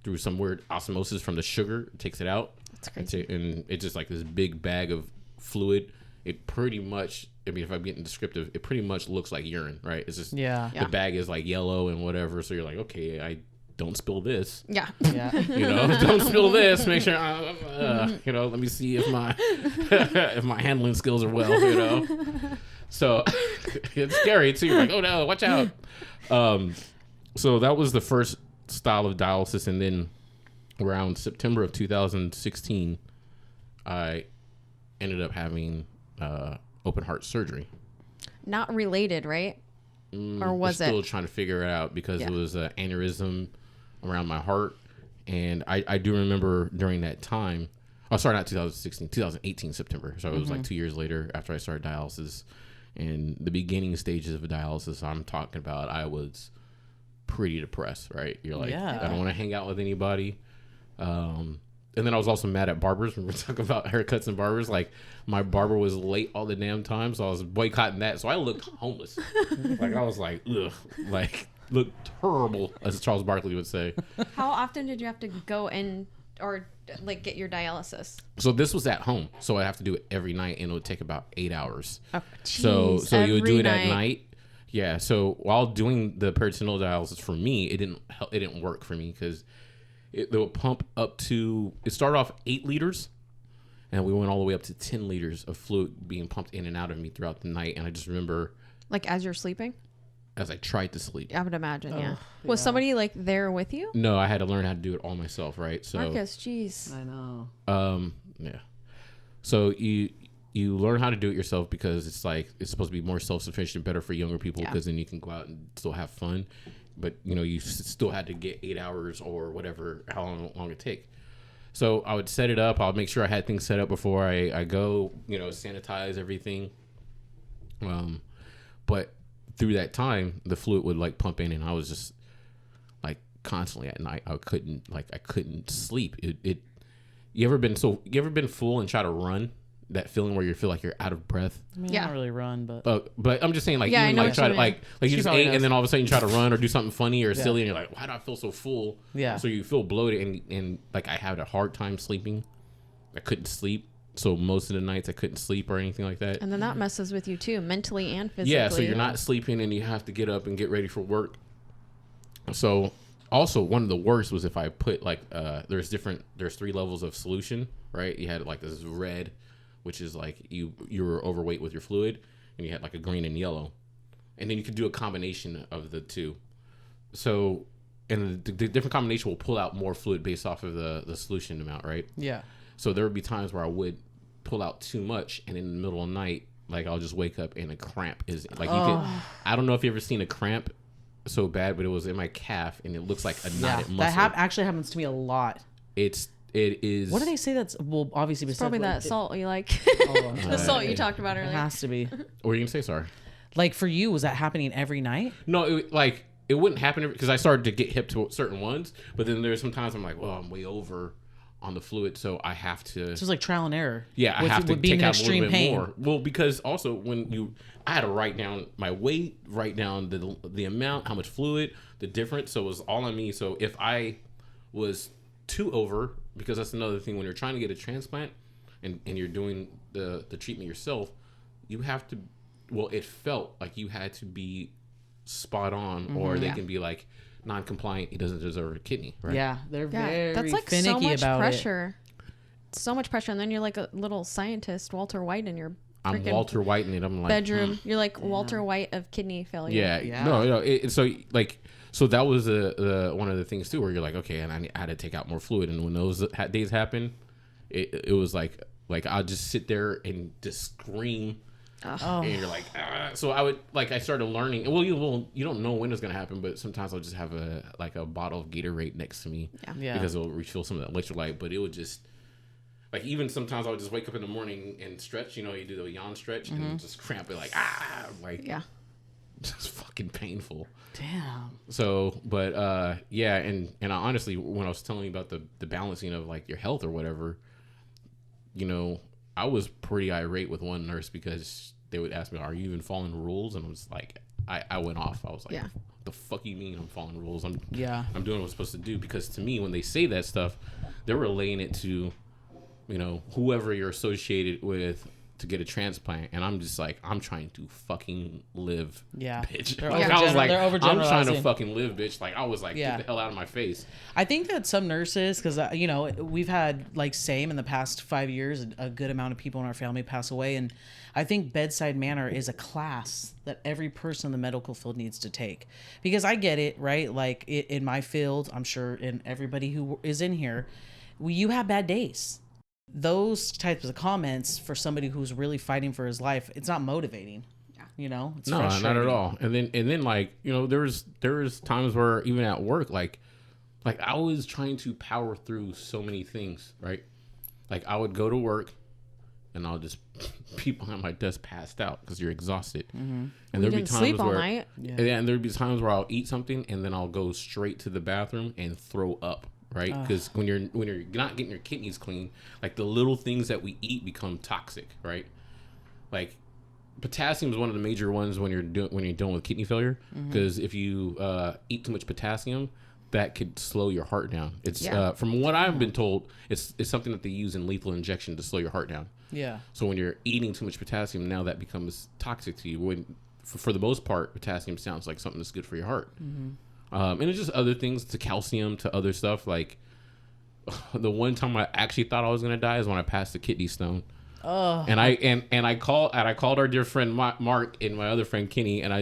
through some weird osmosis from the sugar, it takes it out. That's crazy. And it's just like this big bag of fluid. It pretty much, I mean, if I'm getting descriptive, it pretty much looks like urine, right? It's just Yeah. the bag is like yellow and whatever. So you're like, okay, I don't spill this. Yeah. Yeah. Don't spill this. Make sure, let me see if my if my handling skills are well. So it's scary too. You're like, oh no, watch out. So that was the first style of dialysis, and then around September of 2016, I ended up having open heart surgery. Not related, right? Or was We're still it? trying to figure it out because Yeah. it was an aneurysm around my heart. And I do remember during that time, not 2016, 2018 September. So it was like 2 years later after I started dialysis. And the beginning stages of dialysis, I'm talking about, I was pretty depressed, right? You're like, Yeah. I don't want to hang out with anybody. And then I was also mad at barbers when we're talking about haircuts and barbers. Like, my barber was late all the damn time, so I was boycotting that. So I looked homeless. I was like, ugh, looked terrible, as Charles Barkley would say. How often did you have to go in or like get your dialysis? So this was at home, so I have to do it every night, and it would take about 8 hours. Oh, So jeez, you would every do it at night. Yeah. So while doing the peritoneal dialysis for me, it didn't work for me because they would pump up to. It started off 8 liters, and we went all the way up to 10 liters of fluid being pumped in and out of me throughout the night. And I just remember Like as you're sleeping? as I tried to sleep. I would imagine, yeah. Was somebody like there with you? No, I had to learn how to do it all myself, right? So Marcus, jeez. I know. yeah. So you learn how to do it yourself because it's supposed to be more self-sufficient, better for younger people because then you can go out and still have fun. But you still had to get 8 hours or whatever, how long it take. So I would set it up. I'll make sure I had things set up before I go, sanitize everything. But through that time, the fluid would pump in, and I was just constantly at night. I couldn't sleep. You ever been full and try to run? That feeling where you feel like you're out of breath. I mean, Yeah. I don't really run, but But I'm just saying, Yeah, I know what try you to mean. you She just probably ate does. and then all of a sudden you try to run or do something funny or silly, and you're like, why do I feel so full? Yeah. So you feel bloated, and I had a hard time sleeping. I couldn't sleep, so most of the nights I couldn't sleep or anything like that. And then that messes with you too, mentally and physically. Yeah, so you're not sleeping and you have to get up and get ready for work. So also one of the worst was if I put there's 3 levels of solution, right? You had this red, which is you were overweight with your fluid, and you had a green and yellow, and then you could do a combination of the two. So, and the different combination will pull out more fluid based off of the solution amount, right? yeah. So there would be times where I would pull out too much, and in the middle of the night, I'll just wake up and a cramp is you could. I don't know if you ever seen a cramp so bad, but it was in my calf, and it looks like a knotted muscle. That actually happens to me a lot. It's it is. What do they say that's obviously it's probably that salt you like. The salt you talked about earlier. It has to be. What were you gonna say? Sorry. Like for you, was that happening every night? No, it wouldn't happen because I started to get hip to certain ones, but then there's sometimes I'm like, well, I'm way over on the fluid, so I have to. So it's like trial and error. Yeah, I have to take out a little bit pain. more. Well, because also I had to write down my weight, write down the amount, how much fluid, the difference. So it was all on me. So if I was too over, because that's another thing when you're trying to get a transplant and you're doing the treatment yourself, you have to. Well, it felt like you had to be spot on, or they can be like non-compliant. He doesn't deserve a kidney, right? Yeah, they're very that's like finicky so much about pressure. So much pressure, and then you're like a little scientist, Walter White, in your I'm Walter White, and I'm like bedroom. You're like Walter White of kidney failure. Yeah. No. So that was one of the things too, where you're like, okay, and I had to take out more fluid, and when those days happen, it was like I'll just sit there and just scream. Oh. And you're like, ah. So I started learning. Well, you don't know when it's gonna happen, but sometimes I'll just have a bottle of Gatorade next to me, because it'll refill some of that electrolyte. But it would just even sometimes I would just wake up in the morning and stretch. You do the yawn stretch and just cramp it just fucking painful. Damn. So, but and I honestly, when I was telling you about the balancing of like your health or whatever, I was pretty irate with one nurse because they would ask me, "Are you even following rules?" And I was like, I went off. I was like, "The fuck you mean I'm following rules? I'm doing what I'm supposed to do." Because to me, when they say that stuff, they're relaying it to, whoever you're associated with to get a transplant, and I'm just like, I'm trying to fucking live, bitch. I was like, I'm trying to fucking live, bitch. Like I was like, get the hell out of my face. I think that some nurses, because we've had in the past 5 years, a good amount of people in our family pass away, and I think bedside manner is a class that every person in the medical field needs to take. Because I get it, right? Like in my field, I'm sure in everybody who is in here, you have bad days. Those types of comments for somebody who's really fighting for his life, it's not motivating. It's no, not at all. And then like, there's times where even at work, like I was trying to power through so many things, right? Like I would go to work and I'll just be behind my desk passed out because you're exhausted. Mm-hmm. And there'd be times sleep all where night. And there'd be times where I'll eat something and then I'll go straight to the bathroom and throw up. Right, because when you're not getting your kidneys clean, like the little things that we eat become toxic, right? Like potassium is one of the major ones when you're dealing with kidney failure, because if you eat too much potassium, that could slow your heart down. It's from what I've been told, it's something that they use in lethal injection to slow your heart down. Yeah. So when you're eating too much potassium, now that becomes toxic to you. When for the most part, potassium sounds like something that's good for your heart. Mm-hmm. And it's just other things, to calcium, to other stuff. Like the one time I actually thought I was gonna die is when I passed the kidney stone. Oh. And I called our dear friend Mark and my other friend Kenny, and I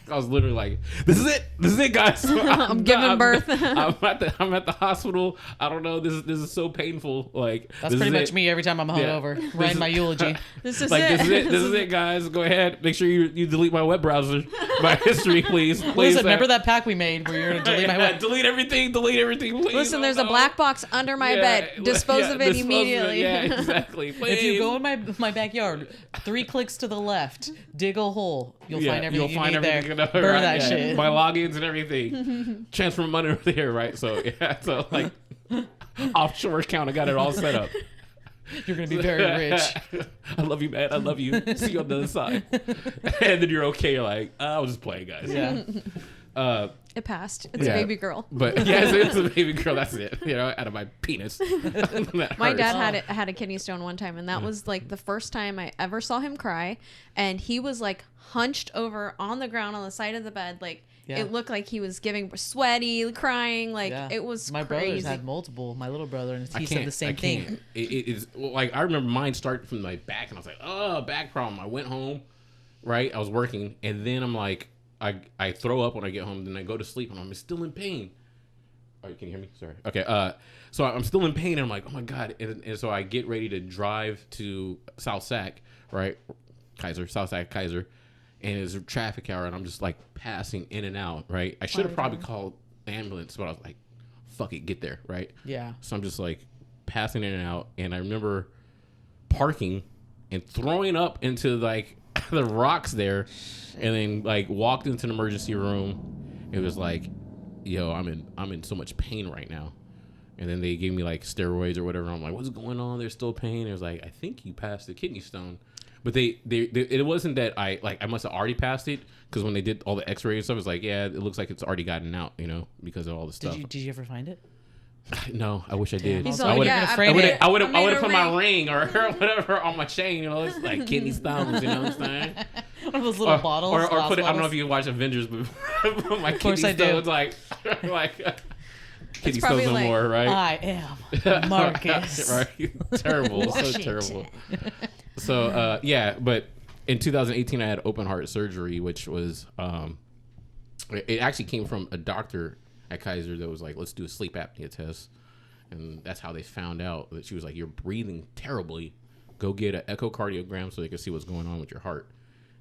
was literally like, this is it, guys. I'm giving birth. I'm at the hospital. I don't know. This is so painful. Like that's pretty much me every time I'm hungover. Writing my eulogy. This is it. This is it, guys. Go ahead. Make sure you delete my web browser, my history, please. Listen, remember that pact we made where you're gonna delete my web? Delete everything, please. Listen, there's a black box under my bed. Dispose of it immediately. Yeah, exactly. Please. If you go in my backyard, 3 clicks to the left, dig a hole, you'll find everything you need there. Burn that shit. My logins and everything. Transfer money over there, right? So like offshore account, I got it all set up. You're gonna be very rich. I love you, man. I love you. See you on the other side. And then you're okay. You're like, I was just playing, guys. Yeah. It passed. It's a baby girl. But yes, it's a baby girl. That's it. Out of my penis. My dad had a kidney stone one time, and that was like the first time I ever saw him cry. And he was like hunched over on the ground on the side of the bed, like it looked like he was sweaty, crying. Like it was my crazy. brothers had multiple. My little brother, and he said the same thing. It is like I remember mine started from my back, and I was like, oh, back problem. I went home, right? I was working, and then I'm like. I throw up when I get home, then I go to sleep, and I'm still in pain. Oh, can you hear me? Sorry. Okay. So I'm still in pain, and I'm like, oh my God. And so I get ready to drive to South Sac, right? South Sac, Kaiser. And it's a traffic hour, and I'm just like passing in and out, right? I should have probably called the ambulance, but I was like, fuck it, get there, right? Yeah. So I'm just like passing in and out, and I remember parking and throwing up into like the rocks there, and then like walked into the emergency room. It was like, yo, I'm in so much pain right now. And then they gave me like steroids or whatever. I'm like, what's going on? There's still pain. It was like, I think you passed the kidney stone. But it wasn't that I must have already passed it, because when they did all the x-rays and stuff, it's like, yeah, it looks like it's already gotten out, because of all the stuff. Did you ever find it? No, I wish I did. He's I like, would have put my ring or whatever on my chain. It's like kidney stones. You know what I'm saying? One of those little bottles. Or put it. I don't know if you watch Avengers, but put my kidney stones like kidney stones no like, more, right? I am Marques. Right? Terrible. So terrible. So yeah, but in 2018 I had open heart surgery, which was it actually came from a doctor at Kaiser that was like, let's do a sleep apnea test, and that's how they found out that she was like, you're breathing terribly, go get an echocardiogram so they can see what's going on with your heart.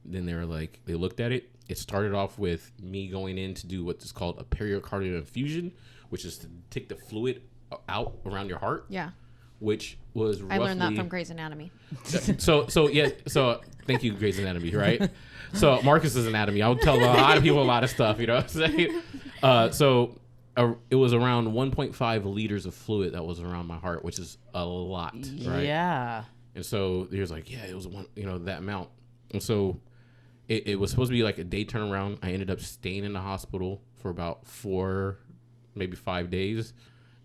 Then they were like, they looked at it. It started off with me going in to do what's called a pericardial infusion, which is to take the fluid out around your heart. Yeah. Which was roughly... I learned that from Grey's Anatomy. So thank you, Grey's Anatomy, right? So Marques' Anatomy. I'll tell a lot of people a lot of stuff, you know what I'm saying? It was around 1.5 liters of fluid that was around my heart, which is a lot, right? Yeah. And so he was like, yeah, it was that amount. And so it was supposed to be like a day turnaround. I ended up staying in the hospital for about 4, maybe 5 days.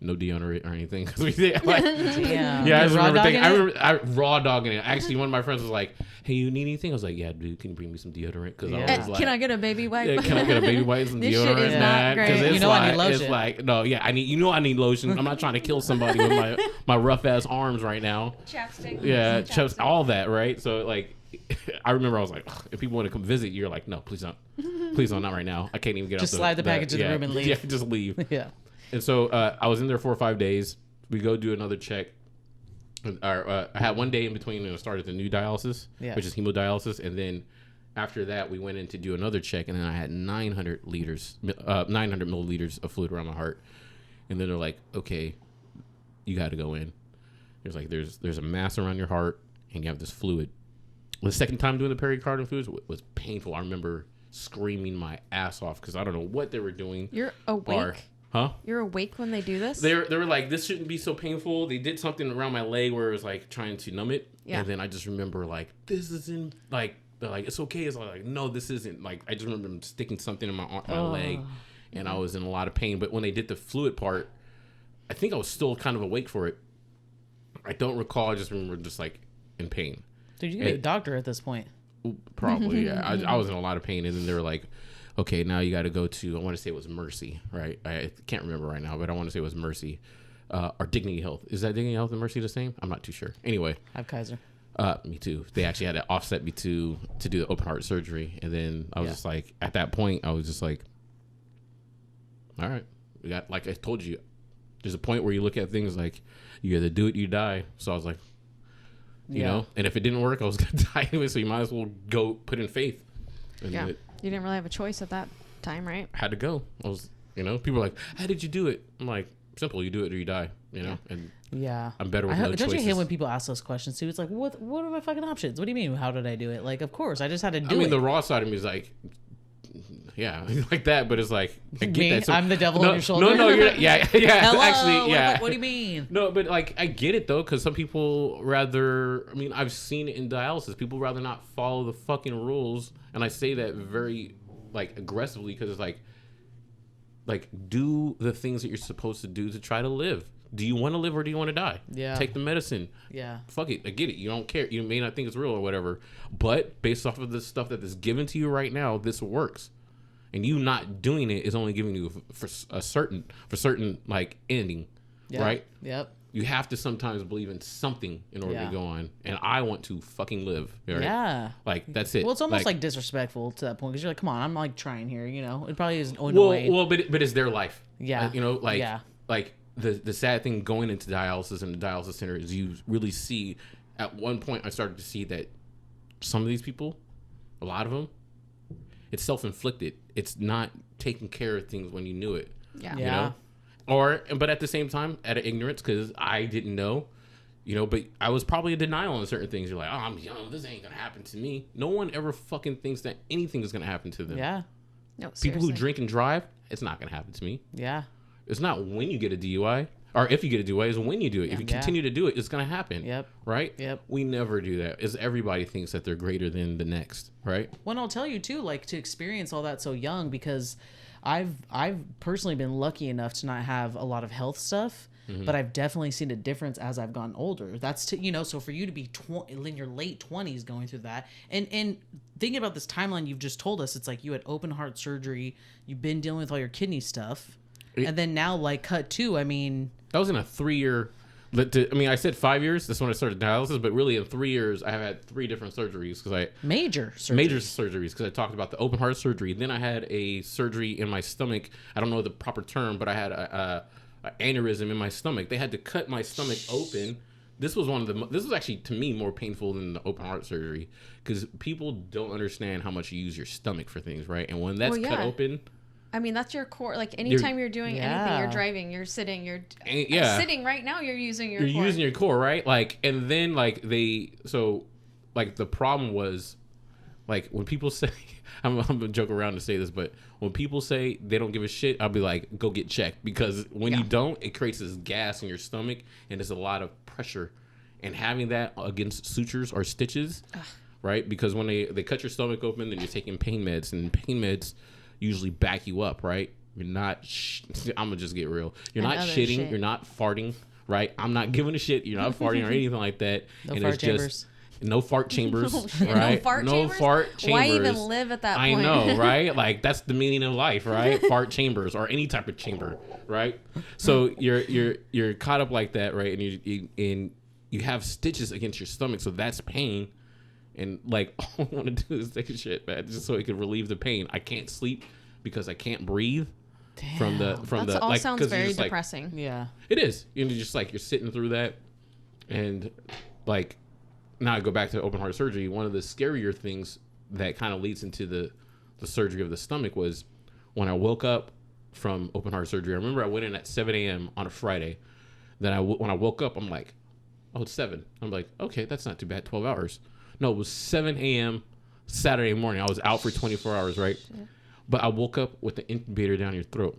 No deodorant or anything. Cause we did, like, Damn. Yeah, I just remember thinking, I raw dogging it. Actually, one of my friends was like, hey, you need anything? I was like, yeah, dude, can you bring me some deodorant? Because I was like, can I get a baby wipe? Yeah, can I get a baby wipe and some This deodorant? shit is not great. You know I need lotion. It's like, no, yeah, I need lotion. I'm not trying to kill somebody with my rough ass arms right now. Chapstick. Yeah, all that, right? So like, I remember I was like, ugh, if people want to come visit, you're like, no, please don't. Please don't, not right now. I can't even get just out slide the package in the room and leave. Yeah, just leave. Yeah. And so I was in there 4 or 5 days. We go do another check. I had 1 day in between and I started the new dialysis, which is hemodialysis. And then after that, we went in to do another check. And then I had 900 milliliters of fluid around my heart. And then they're like, okay, you got to go in. There's like, there's a mass around your heart and you have this fluid. The second time doing the pericardial fluids was painful. I remember screaming my ass off because I don't know what they were doing. You're awake? Huh? You're awake when they do this? They were like, this shouldn't be so painful. They did something around my leg where it was like trying to numb it. Yeah. And then I just remember like, this isn't like, they're like, it's okay. It's like, no, this isn't. Like, I just remember them sticking something in my leg and I was in a lot of pain. But when they did the fluid part, I think I was still kind of awake for it. I don't recall. I just remember just like in pain. Dude, you need a doctor at this point. Probably, yeah. I was in a lot of pain. And then they were like, okay, now you got to go to, I want to say it was Mercy, right? I can't remember right now, but I want to say it was Mercy or Dignity Health. Is that Dignity Health and Mercy the same? I'm not too sure. Anyway. I have Kaiser. Me too. They actually had to offset me to do the open heart surgery. And then I was just like, at that point, I was just like, all right. We got, like I told you, there's a point where you look at things like, you either do it, you die. So I was like, you know, and if it didn't work, I was going to die anyway. So you might as well go put in faith. And you didn't really have a choice at that time, right? I had to go. I was, people are like, how did you do it? I'm like, simple. You do it or you die, and I'm better with no choices. Don't you hate when people ask those questions too? It's like, what are my fucking options? What do you mean? How did I do it? Like, of course, I just had to do it. The raw side of me is like, yeah, like that, but it's like, I get that. So, I'm the devil on your shoulder. No, you're not, yeah. Hello, actually, yeah. What do you mean? No, but like, I get it though, because some people rather, I've seen it in dialysis. People rather not follow the fucking rules, and I say that very like aggressively because it's like do the things that you're supposed to do to try to live. Do you want to live or do you want to die? Yeah. Take the medicine. Yeah. Fuck it. I get it. You don't care. You may not think it's real or whatever, but based off of the stuff that is given to you right now, this works. And you not doing it is only giving you for certain like ending, right? Yep. You have to sometimes believe in something in order to go on. And I want to fucking live. Right? Yeah. Like, that's it. Well, it's almost like disrespectful to that point because you're like, come on, I'm like trying here, It probably is annoying. Well, but it's their life. Yeah. Like the sad thing going into dialysis and the dialysis center is you really see, at one point I started to see that some of these people, a lot of them, it's self-inflicted. It's not taking care of things when you knew it. Yeah. Yeah. But at the same time, out of ignorance, because I didn't know, but I was probably in denial on certain things. You're like, oh, I'm young. This ain't going to happen to me. No one ever fucking thinks that anything is going to happen to them. Yeah. No, People who drink and drive, it's not going to happen to me. Yeah. It's not when you get a DUI, or if you get a DUI, it's when you do it. If you continue to do it, it's going to happen. Yep. Right? Yep. We never do that. It's everybody thinks that they're greater than the next, right? Well, I'll tell you too, like, to experience all that so young, because I've personally been lucky enough to not have a lot of health stuff. But I've definitely seen a difference as I've gotten older. That's so for you to be in your late 20s going through that, and thinking about this timeline you've just told us, it's like you had open heart surgery, you've been dealing with all your kidney stuff, and then now like cut to, I mean, that was in a 3-year. I said 5 years. That's when I started dialysis, but really in 3 years, I have had 3 different surgeries major surgeries because I talked about the open heart surgery. Then I had a surgery in my stomach. I don't know the proper term, but I had a aneurysm in my stomach. They had to cut my stomach open. This was actually to me more painful than the open heart surgery, because people don't understand how much you use your stomach for things, right? And when that's cut open, I mean, that's your core. Like anytime you're doing anything, you're driving, you're sitting, sitting right now, you're using your core. You're using your core, right? Like, and then like the problem was, like, when people say, I'm gonna joke around to say this, but when people say they don't give a shit, I'll be like, go get checked, because when you don't, it creates this gas in your stomach, and there's a lot of pressure, and having that against sutures or stitches, right? Because when they cut your stomach open, then you're taking pain meds, and pain meds usually back you up, right? You're not. I'm gonna just get real. You're not shitting. You're not farting, right? I'm not giving a shit. You're not farting or anything like that. No fart chambers. No fart chambers, right? No fart chambers? Why even chambers. live at that I point? know, right? Like, that's the meaning of life, right? Fart chambers, or any type of chamber, right? So you're caught up like that, right? And you have stitches against your stomach, so that's pain. And like, all I want to do is take a shit, man, just so it can relieve the pain. I can't sleep because I can't breathe. Damn. That all sounds very depressing. Like, yeah, it is. You're just like, you're sitting through that, and like. Now I go back to open heart surgery. One of the scarier things that kind of leads into the surgery of the stomach was when I woke up from open heart surgery. I remember I went in at 7 a.m. on a Friday. Then when I woke up, I'm like, oh, it's 7. I'm like, okay, that's not too bad, 12 hours. No, it was 7 a.m. Saturday morning. I was out for 24 hours, right? Shit. But I woke up with the incubator down your throat.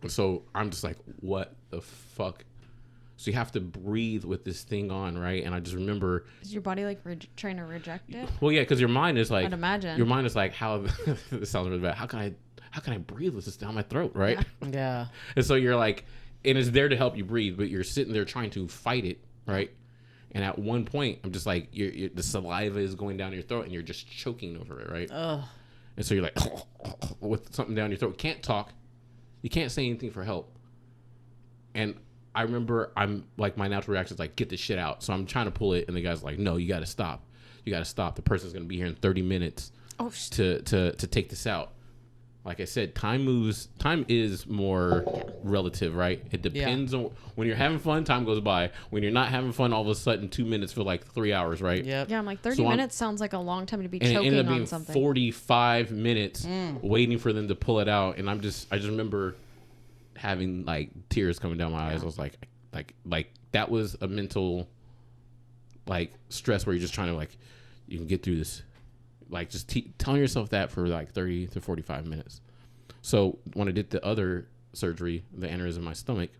So I'm just like, what the fuck? So you have to breathe with this thing on, right? And I just remember... Is your body like trying to reject it? Well, yeah, because your mind is like... I'd imagine. Your mind is like, how... This sounds really bad. How can I breathe with this down my throat, right? Yeah. And so you're like... And it's there to help you breathe, but you're sitting there trying to fight it, right? And at one point, I'm just like... the saliva is going down your throat, and you're just choking over it, right? Ugh. And so you're like... with something down your throat. You can't talk. You can't say anything for help. And... I remember I'm like, my natural reaction is like, get this shit out. So I'm trying to pull it, and the guy's like, no, you got to stop. You got to stop. The person's going to be here in 30 minutes to take this out. Like I said, time is more relative, right? It depends on when you're having fun, time goes by. When you're not having fun, all of a sudden 2 minutes feel like 3 hours, right? Yep. Yeah, I'm like 30 minutes sounds like a long time to be choking it ended up being on something. 45 minutes waiting for them to pull it out, and I just remember having like tears coming down my eyes. I was like that was a mental like stress where you're just trying to like, you can get through this, like just telling yourself that for like 30 to 45 minutes. So when I did the other surgery, the aneurysm in my stomach,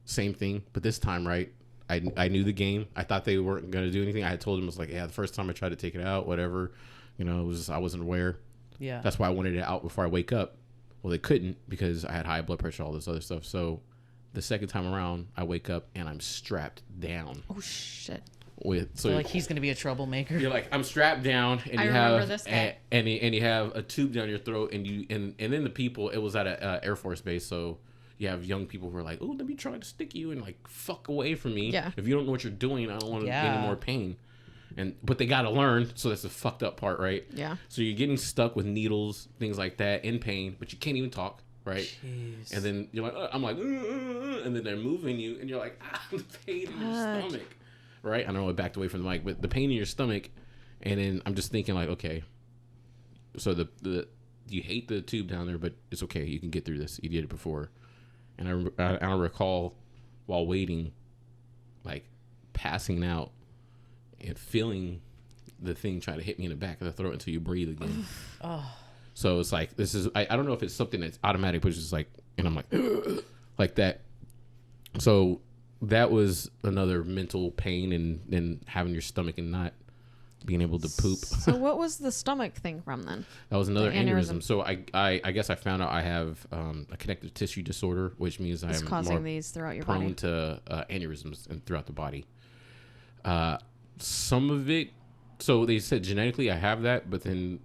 same thing, but this time, right, I knew the game. I thought they weren't going to do anything. I had told them, it was like, yeah, the first time I tried to take it out, whatever, it was I wasn't aware. Yeah, that's why I wanted it out before I wake up. Well, they couldn't because I had high blood pressure, all this other stuff. So the second time around, I wake up and I'm strapped down. Oh, shit. So like he's going to be a troublemaker. You're like, I'm strapped down, and you remember have this guy. and you have a tube down your throat, and then the people, it was at a Air Force base, so you have young people who are like, oh, let me try to stick you and like fuck away from me. Yeah. If you don't know what you're doing, I don't want to get any more pain. But they got to learn, so that's the fucked up part, right? Yeah. So you're getting stuck with needles, things like that, in pain, but you can't even talk, right? Jeez. And then you're like, I'm like, and then they're moving you, and you're like, the pain in your stomach, right? I know I backed away from the mic, but the pain in your stomach, and then I'm just thinking like, okay, so the you hate the tube down there, but it's okay. You can get through this. You did it before. And I recall while waiting, like passing out and feeling the thing try to hit me in the back of the throat until you breathe again. So it's like, I don't know if it's something that's automatic, but it's just like, and I'm like, like that. So that was another mental pain and having your stomach and not being able to poop. So what was the stomach thing from then? That was another aneurysm. So I guess I found out I have a connective tissue disorder, which means I'm causing more these throughout your prone body. to aneurysms and throughout the body. Some of it, so they said genetically I have that, but then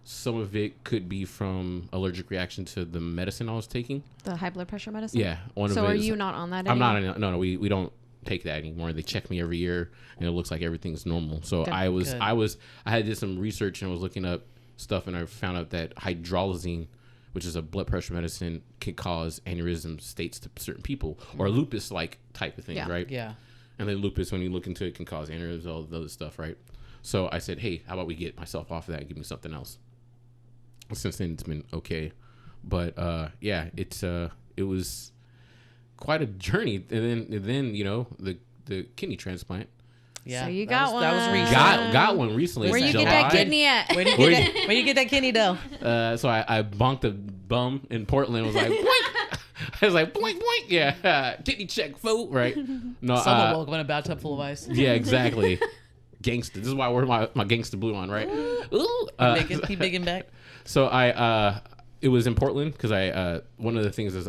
some of it could be from allergic reaction to the medicine I was taking. The high blood pressure medicine? Yeah. So are you not on that anymore? I'm not. No, we don't take that anymore. They check me every year and it looks like everything's normal. So Good. I had did some research and was looking up stuff, and I found out that hydralazine, which is a blood pressure medicine, can cause aneurysm states to certain people, or lupus like type of thing, right? Yeah. And then lupus, when you look into it, can cause aneurysms, all the other stuff, right? So I said, hey, how about we get myself off of that and give me something else? Since then, it's been okay. But yeah, it was quite a journey. And then you know, the kidney transplant. Yeah, so you got one. That was recent. Got one recently. Where you July. get that kidney at? Where you get that kidney though? So I bonked a bum in Portland. Was like, boink. I was like, boink, boink. Yeah, kidney check, fool. Right? No, Someone woke up in a bathtub full of ice. Yeah, exactly. Gangster. This is why I wear my gangster blue on, right? Ooh. Keep digging back. So it was in Portland because one of the things is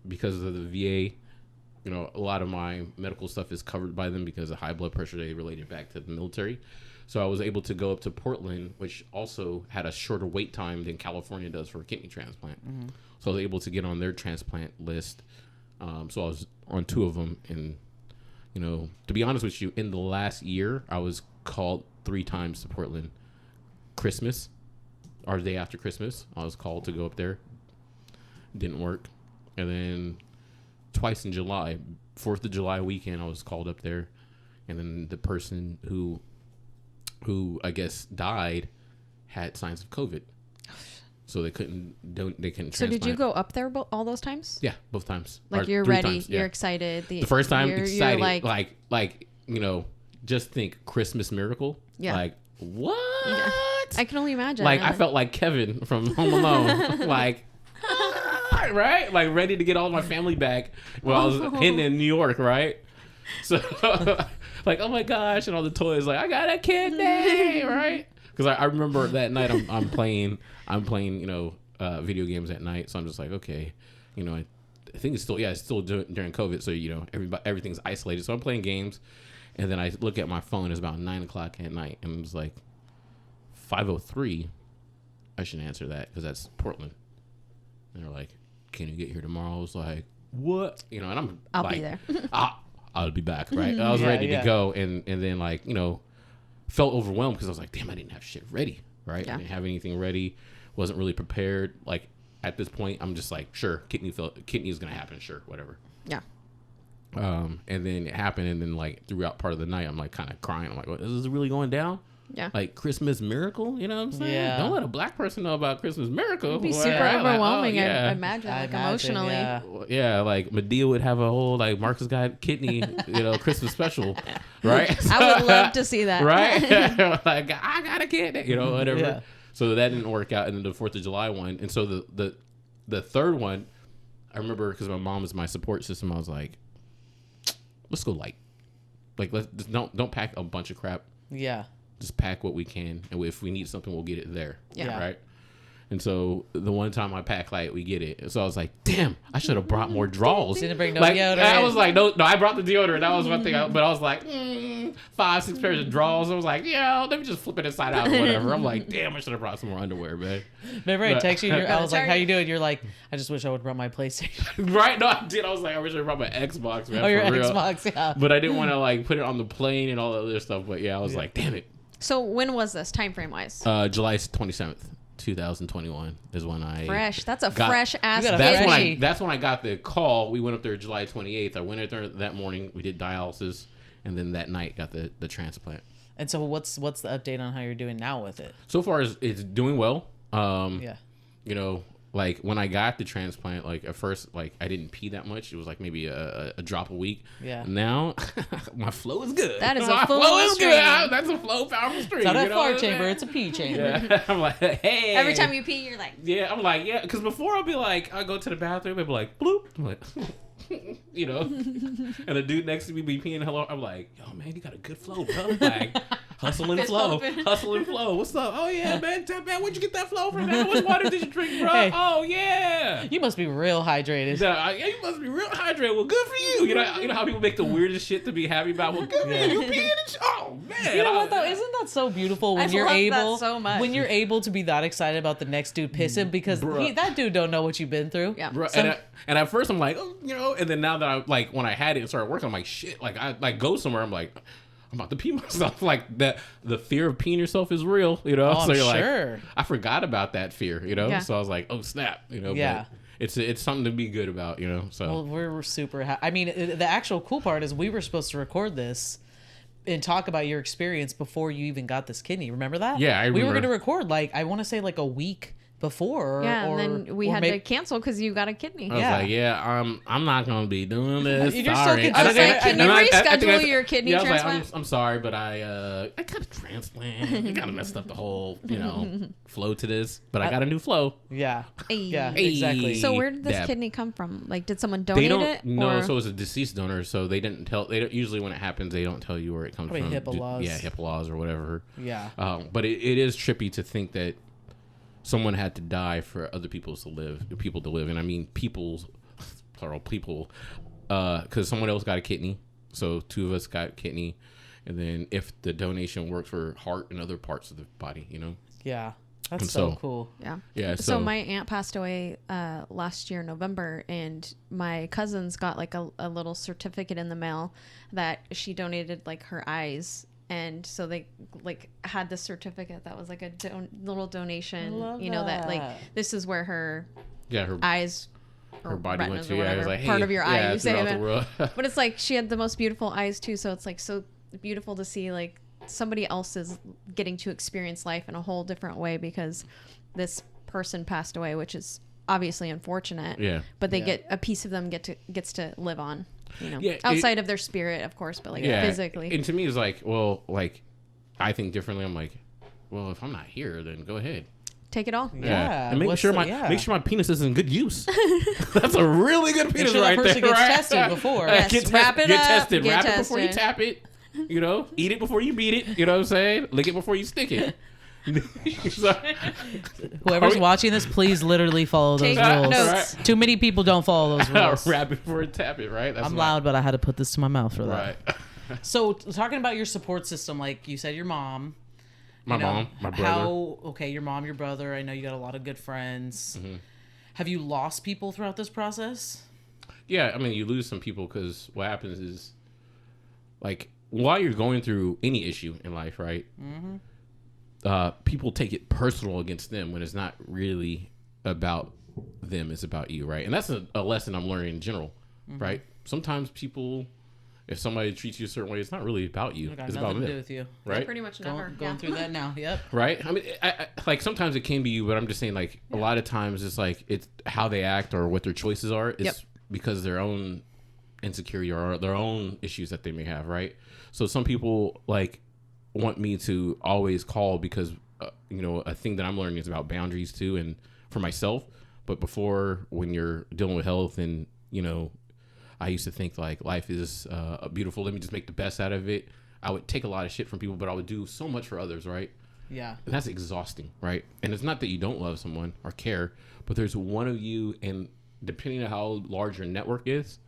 because of the VA, you know, a lot of my medical stuff is covered by them because of high blood pressure. They related back to the military. So I was able to go up to Portland, which also had a shorter wait time than California does for a kidney transplant. Mm-hmm. So I was able to get on their transplant list. So I was on 2 of them. And, you know, to be honest with you, in the last year, I was called 3 times to Portland. Christmas, or the day after Christmas, I was called to go up there. Didn't work. And then twice in July, 4th of July weekend, I was called up there. And then the person who I guess died had signs of COVID. So they couldn't transplant. So did you go up there all those times? Yeah, both times. Like, you're ready, times, yeah. You're excited. The first time, excited. You're like, you know, just think Christmas miracle. Yeah. Like, what? Yeah. I can only imagine. Like, I felt like Kevin from Home Alone. Like, right? Like, ready to get all my family back while I was hidden in New York, right? So, like, oh my gosh, and all the toys, like, I got a kidney, right? Because I remember that night I'm playing, you know, video games at night. So I'm just like, okay, you know, I think it's still during COVID. So, you know, everything's isolated. So I'm playing games, and then I look at my phone. It's about 9:00 at night, and it was like 5:03. I shouldn't answer that because that's Portland. And they're like, can you get here tomorrow? I was like, what? You know, and I'll like, be there. I'll be back, right? I was ready to go, and then, like, you know, felt overwhelmed because I was like, damn, I didn't have shit ready, right? Yeah. I didn't have anything ready. Wasn't really prepared. Like, at this point, I'm just like, sure, kidney is gonna happen, sure, whatever. Yeah. And then it happened, and then, like, throughout part of the night, I'm like kind of crying. I'm like, what, is this really going down? Yeah. Like, Christmas miracle, you know what I'm saying? Yeah. Don't let a black person know about Christmas miracle. It'd be Right? super Like, overwhelming. yeah. I imagine, emotionally. Yeah. Yeah, like Medea would have a whole, like, Marcus got kidney, you know, Christmas special, right? I would love to see that. Right? Like, I got a kidney, you know, whatever. Yeah. So that didn't work out. And then the 4th of July one. And so the third one, I remember because my mom is my support system, I was like, let's go light. Like, let's just don't pack a bunch of crap. Yeah. Just pack what we can, and if we need something, we'll get it there. Yeah. Right. And so the one time I pack light, we get it. So I was like, damn, I should have brought more draws. Didn't bring no like, deodorant. I was like, no, I brought the deodorant. That was one thing. But I was like, 5-6 pairs of draws. I was like, yeah, let me just flip it inside out or whatever. I'm like, damn, I should have brought some more underwear, man. Remember, I text you. I was like, how you doing? You're like, I just wish I would have brought my PlayStation. Right? No, I did. I was like, I wish I brought my Xbox, man. Oh, your for real. Xbox, yeah. But I didn't want to, like, put it on the plane and all that other stuff. But yeah, I was like, damn it. So when was this, time frame wise? July 27th. 2021 is when I fresh. That's a fresh ass. That's when I got the call. We went up there July 28th. I went up there that morning. We did dialysis, and then that night got the transplant. And so what's the update on how you're doing now with it? So far, it's doing well. Yeah. you know, like when I got the transplant, like at first, like I didn't pee that much. It was like maybe a drop a week. Yeah. Now my flow is good. That is my a full flow is stream. good. That's a flow powerful stream. It's not a you know fart what I'm chamber, saying? it's a pee chamber. Yeah. I'm like, hey. Every time you pee, you're like, Yeah, I'm like, yeah, because before I'll be like, I go to the bathroom and be like, bloop. I'm like, you know, and the dude next to me be peeing hello. I'm like, yo, man, you got a good flow, bro. Like, hustle and flow. Hustle and flow. What's up? Oh, yeah, man. Where'd you get that flow from? How much water did you drink, bro? Hey. Oh, yeah. You must be real hydrated. Yeah, you must be real hydrated. Well, good for you. You know how people make the weirdest shit to be happy about? Well, good for you. You peeing and shit. Oh, man. You know what though? Isn't that so beautiful when I you're love that able so much. when you're able to be that excited about the next dude pissing because that dude don't know what you've been through. yeah. Bro, and at first I'm like, oh, you know, and then now that I like when I had it and started working, I'm like, shit, like I like go somewhere, I'm like, I'm about to pee myself. Like that, the fear of peeing yourself is real, you know. Oh, so you're sure. like, I forgot about that fear, you know. Yeah. So I was like, oh snap, you know. Yeah. But it's something to be good about, you know. So Well, we're super I mean, the actual cool part is we were supposed to record this and talk about your experience before you even got this kidney. Remember that? Yeah, I We were remember. going to record like I want to say like a week before. Yeah, or, and then we or had maybe- to cancel because you got a kidney. I was Yeah. like, yeah, I'm not gonna be doing this. You're Sorry. still I was like, can you And I think reschedule your kidney I was transplant? like, I'm sorry, but I got a transplant. I kind of messed up the whole, you know, flow to this. But I got a new flow. Yeah. Hey. Yeah, Hey. exactly. So where did this Dab. kidney come from? Like, did someone They donate don't it? no, or- so it's a deceased donor, so they didn't tell. They don't, usually when it happens, they don't tell you where it comes Probably from. HIPAA laws. Yeah, HIPAA laws or whatever. Yeah. But it is trippy to think that someone had to die for other people to live, and I mean plural people, because someone else got a kidney, so two of us got kidney, and then if the donation worked for heart and other parts of the body, you know. Yeah. That's And so so- cool. Yeah. Yeah. So my aunt passed away last year, November, and my cousins got like a little certificate in the mail that she donated like her eyes. And so they like had this certificate that was like a little donation, love you know, that like that. this is where her her eyes or her body went retinas to. or Yeah, it whatever was like, hey, part of your eye yeah, you say throughout that. the world. But it's like she had the most beautiful eyes too, so it's like so beautiful to see like somebody else is getting to experience life in a whole different way because this person passed away, which is obviously unfortunate. Yeah. But they Yeah. get a piece of them gets to live on, you know, Yeah, outside of their spirit, of course, but like physically. And to me, it's like, well, like I think differently. I'm like, well, if I'm not here, then go ahead. Take it all. Yeah. And make What's sure the- my yeah. make sure my penis is in good use. That's a really good penis sure that right person there. gets right? tested before. Yes, wrap it get up, Tested. get Wrap it before you tested. tap it. You know, eat it before you beat it. You know what I'm saying? Lick it before you stick it. So- Whoever's Are we- watching this, please literally follow those Take rules. notes. Too many people don't follow those rules. Wrap it before you tap it. Right? That's I'm my- loud, but I had to put this to my mouth for that. Right. So, talking about your support system, like you said, your mom. My you know, mom, my brother. Okay, your mom, your brother. I know you got a lot of good friends. Mm-hmm. Have you lost people throughout this process? Yeah, I mean, you lose some people because what happens is, like, while you're going through any issue in life, right? Mm-hmm. People take it personal against them when it's not really about them; it's about you, right? And that's a lesson I'm learning in general, right? Sometimes people, if somebody treats you a certain way, it's not really about you; It got it's nothing about to do them, with you. right? Pretty much never. Going through that now. Yep. Right? I mean, I like sometimes it can be you, but I'm just saying, like, a lot of times it's like it's how they act or what their choices are is Yep. because their own insecurity or their own issues that they may have, right? So some people like want me to always call because you know, a thing that I'm learning is about boundaries too, and for myself. But before, when you're dealing with health, and you know, I used to think like life is beautiful. Let me just make the best out of it. I would take a lot of shit from people, but I would do so much for others, right? Yeah. And that's exhausting, right? And it's not that you don't love someone or care, but there's one of you, and depending on how large your network is,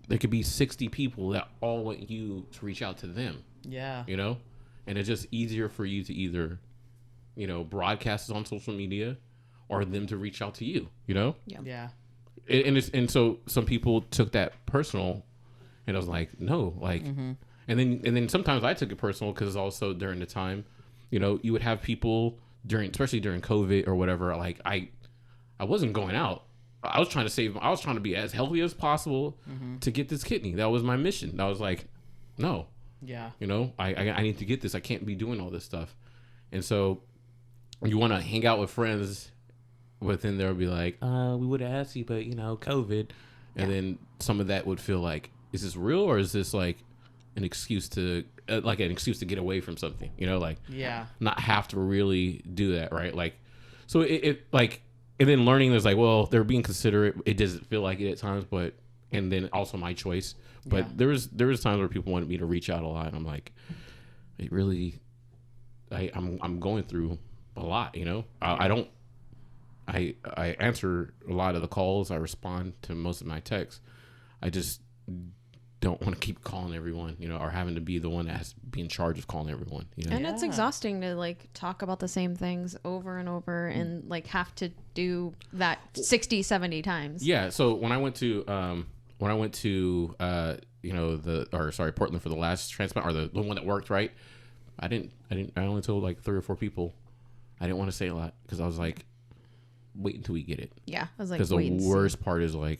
there could be 60 people that all want you to reach out to them, Yeah. you know? And it's just easier for you to either, you know, broadcast it on social media or them to reach out to you, you know? Yeah. And so some people took that personal, and I was like, no, like, and then sometimes I took it personal because also during the time, you know, you would have people especially during COVID or whatever, like I wasn't going out. I was trying to be as healthy as possible to get this kidney. That was my mission. I was like, no, Yeah. you know, I need to get this. I can't be doing all this stuff. And so you want to hang out with friends but then they'll be like, we would have asked you, but COVID. And then some of that would feel like, is this real, or is this like an excuse to get away from something, not have to really do that, right? Like, so it like, and then learning there's like, well, they're being considerate. It doesn't feel like it at times, and then also my choice. But there was times where people wanted me to reach out a lot, and I'm like, it really, I'm going through a lot, I answer a lot of the calls. I respond to most of my texts. I just don't want to keep calling everyone, or having to be the one that has to be in charge of calling everyone. And it's exhausting to like talk about the same things over and over and like have to do that 60, 70 times. Yeah. So when I went to Portland for the last transplant, or the one that worked, right? I only told like 3 or 4 people. I didn't want to say a lot because I was like, wait until we get it. Yeah. I was like, because the worst part is like,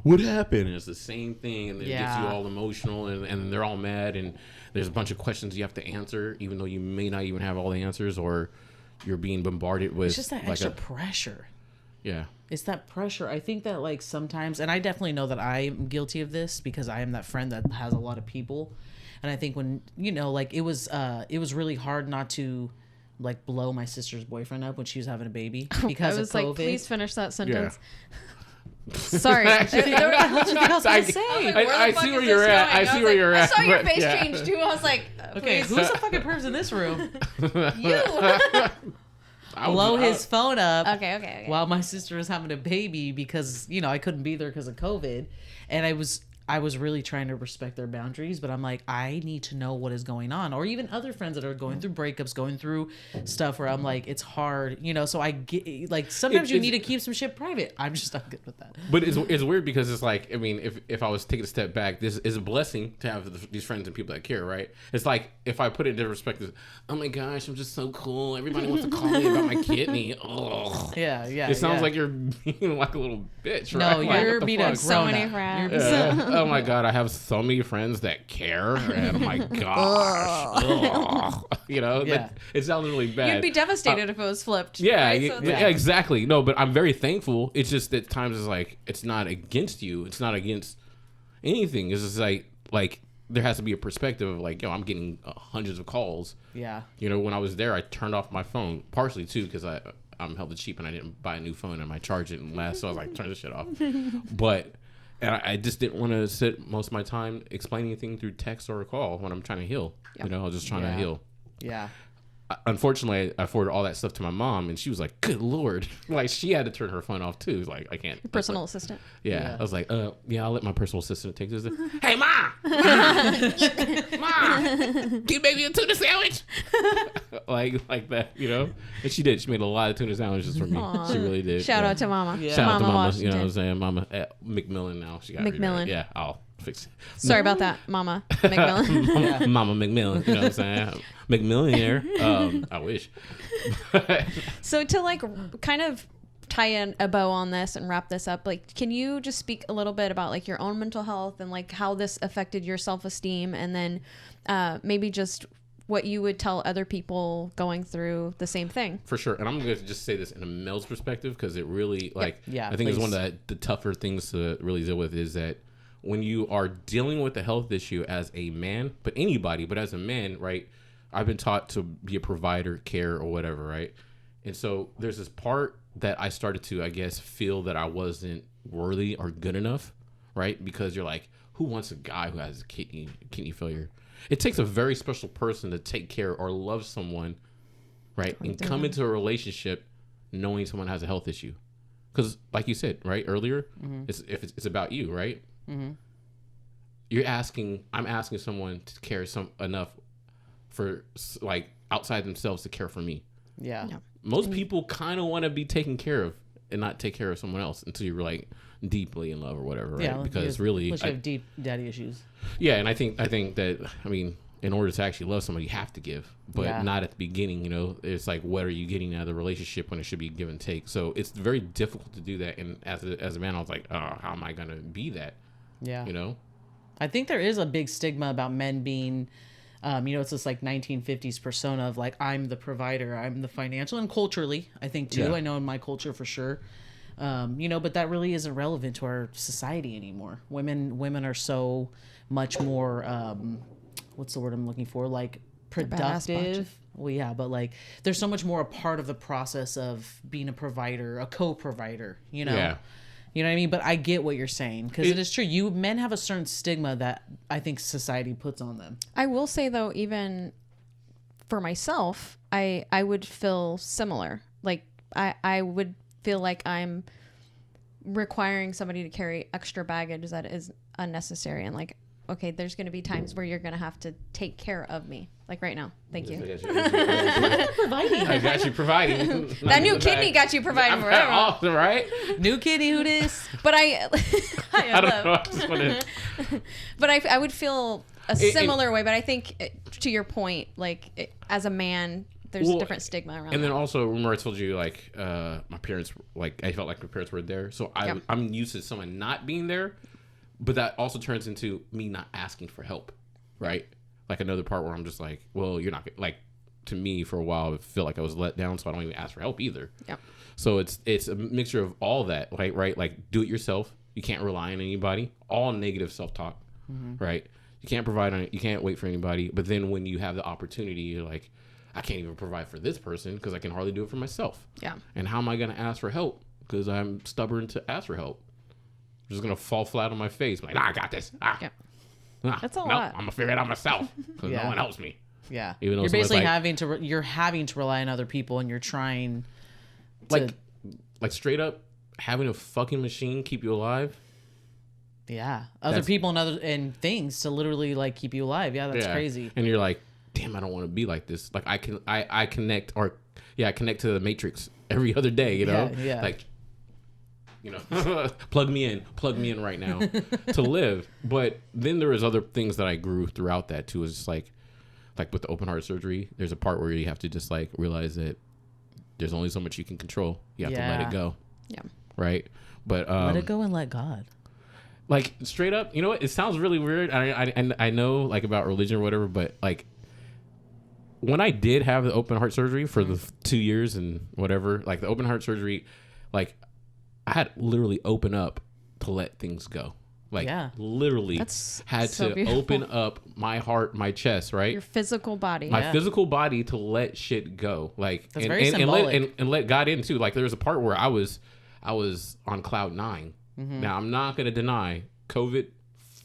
what happened? And it's the same thing, and it gets you all emotional, and they're all mad, and there's a bunch of questions you have to answer, even though you may not even have all the answers, or you're being bombarded with. It's just that extra pressure. Yeah. It's that pressure. I think that like sometimes, and I definitely know that I'm guilty of this because I am that friend that has a lot of people, and I think when like it was really hard not to like blow my sister's boyfriend up when she was having a baby because I was of COVID. Like, please finish that sentence. Yeah. Sorry. I see where you're at. I see where you're at. I saw your face change too. I was like, okay, who's the fucking person in this room? You. Blow his phone up. Okay. While my sister was having a baby because I couldn't be there because of COVID, and I was really trying to respect their boundaries, but I'm like, I need to know what is going on. Or even other friends that are going through breakups, going through stuff where I'm like, it's hard, so I get like sometimes you need to keep some shit private. I'm just not good with that. But it's weird because it's like, I mean, if I was taking a step back, this is a blessing to have these friends and people that care, right? It's like, if I put it into perspective, oh my gosh, I'm just so cool. Everybody wants to call me about my kidney. Oh, yeah. It sounds like you're being like a little bitch, right? No, like, you're being a so many friends. Yeah. Oh my god, I have so many friends that care, and oh my gosh, it sounds really bad. You'd be devastated if it was flipped. Yeah, right? yeah, exactly. No, but I'm very thankful. It's just that times it's like, it's not against you. It's not against anything. It's just like there has to be a perspective of like, I'm getting hundreds of calls. Yeah. When I was there, I turned off my phone partially too because I'm hella cheap and I didn't buy a new phone and my charge didn't last, so I was like, turn this shit off. But. And I just didn't want to sit most of my time explaining anything through text or a call when I'm trying to heal. Yep. I was just trying to heal. Yeah. Unfortunately, I forwarded all that stuff to my mom, and she was like, good Lord. Like, she had to turn her phone off, too. It was like, I can't. Personal assistant. Yeah. I was like, I'll let my personal assistant take this. Hey, Ma! Give baby a tuna sandwich! like that, And she did. She made a lot of tuna sandwiches for me. Aww. She really did. Shout out to Mama. Yeah. Shout out to Mama. Washington. You know what I'm saying? Mama at McMillan now. She got McMillan. Yeah, I'll fix it. Sorry about that, Mama McMillan. Mama McMillan. You know what I'm saying? McMillionaire. I wish. So to like kind of tie in a bow on this and wrap this up, like, can you just speak a little bit about like your own mental health and like how this affected your self-esteem, and then maybe just what you would tell other people going through the same thing? For sure. And I'm going to just say this in a male's perspective because it really, I think it's one of the tougher things to really deal with, is that when you are dealing with a health issue as a man, but anybody, but as a man, right? I've been taught to be a provider, care, or whatever, right? And so there's this part that I started to, I guess, feel that I wasn't worthy or good enough, right? Because you're like, who wants a guy who has kidney failure? It takes a very special person to take care or love someone, right? And come into a relationship knowing someone has a health issue. Because like you said, right, earlier, it's about you, right? Mm-hmm. I'm asking someone to care enough for like outside themselves to care for me. Yeah. Most people kind of want to be taken care of and not take care of someone else until you're like deeply in love or whatever, right? Yeah, because really, unless you have deep daddy issues. Yeah, and I think that, I mean, in order to actually love somebody, you have to give, but not at the beginning. It's like, what are you getting out of the relationship when it should be give and take? So it's very difficult to do that. And as a man, I was like, oh, how am I gonna be that? Yeah. You know? I think there is a big stigma about men being It's this like 1950s persona of like, I'm the provider, I'm the financial, and culturally, I think too. Yeah. I know in my culture for sure. But that really isn't relevant to our society anymore. Women are so much more, what's the word I'm looking for? Like productive. Well, yeah, but like there's so much more a part of the process of being a provider, a co-provider, Yeah. You know what I mean? But I get what you're saying, because it is true. Men have a certain stigma that I think society puts on them. I will say though, even for myself, I would feel similar. Like I would feel like I'm requiring somebody to carry extra baggage that is unnecessary, and like, okay, there's going to be times where you're going to have to take care of me. Like right now. Thank you. Providing. I got you providing. That new kidney got you providing forever. Awesome, right? New kidney, who this? But I don't know. I just wanna... But I would feel a similar way. But I think, to your point, like as a man, there's a different stigma around. And then also, remember I told you like my parents, like I felt like my parents were there, so I'm used to someone not being there. But that also turns into me not asking for help, right? Like another part where I'm just like, well, you're not, like, to me for a while, I feel like I was let down, so I don't even ask for help either. Yeah. So it's a mixture of all that, like, right? Like, do it yourself. You can't rely on anybody. All negative self-talk, right? You can't provide on it. You can't wait for anybody. But then when you have the opportunity, you're like, I can't even provide for this person because I can hardly do it for myself. Yeah. And how am I going to ask for help? Because I'm stubborn to ask for help. Just gonna fall flat on my face. I'm like, nah, I got this. Yeah. That's a lot. I'm gonna figure it out myself because no one helps me. Yeah. Even though you're basically like, you're having to rely on other people, and you're trying to... like straight up having a fucking machine keep you alive. Yeah. Other people and things to literally like keep you alive. Yeah, that's crazy. And you're like, damn, I don't want to be like this. Like I connect I connect to the Matrix every other day. Yeah. Like. Plug me in right now to live. But then there was other things that I grew throughout that too. It's just like with the open heart surgery, there's a part where you have to just like realize that there's only so much you can control. You have to let it go. Yeah. Right. But let it go and let God. Like straight up, you know what? It sounds really weird. I know like about religion or whatever, but like when I did have the open heart surgery for the 2 years and whatever, like the open heart surgery, like I had literally open up to let things go. Like literally had to beautiful. Open up my heart, my chest, right? Your physical body. My physical body to let shit go. Like that's very symbolic. And let God in too. Like there was a part where I was on cloud 9. Mm-hmm. Now I'm not gonna deny COVID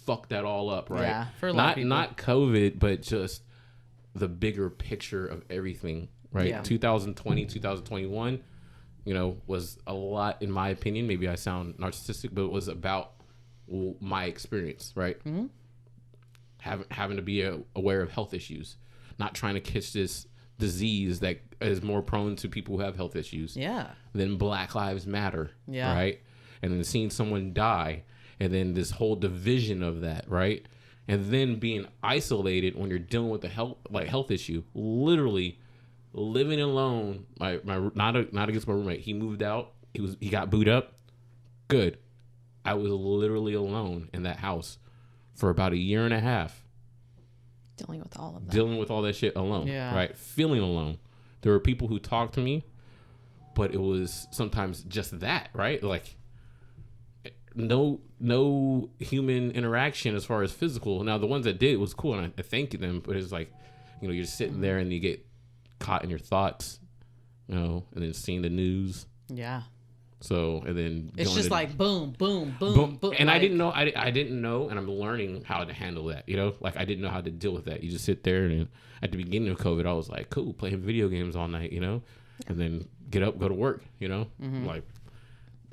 fucked that all up, right? Yeah, for a lot of people. Not COVID, but just the bigger picture of everything, right? Yeah. 2020, 2021. Was a lot, in my opinion. Maybe I sound narcissistic, but it was about my experience, right? Mm-hmm. Having to be aware of health issues, not trying to catch this disease that is more prone to people who have health issues. Yeah. Then Black Lives Matter. Yeah. Right. And then seeing someone die, and then this whole division of that, right? And then being isolated when you're dealing with a health issue, literally. Living alone, my not against my roommate. He moved out. He got booed up. Good. I was literally alone in that house for about a year and a half. Dealing with all of that. Dealing with all that shit alone. Yeah. Right. Feeling alone. There were people who talked to me, but it was sometimes just that. Right. Like no human interaction as far as physical. Now the ones that did was cool, and I thank them. But it's like, you're just sitting there and you get caught in your thoughts, and then seeing the news. Yeah. So, and then it's just like boom, boom, boom, boom. And like, I didn't know, and I'm learning how to handle that. Like I didn't know how to deal with that. You just sit there, and at the beginning of COVID, I was like, cool, playing video games all night, and then get up, go to work, Mm-hmm. like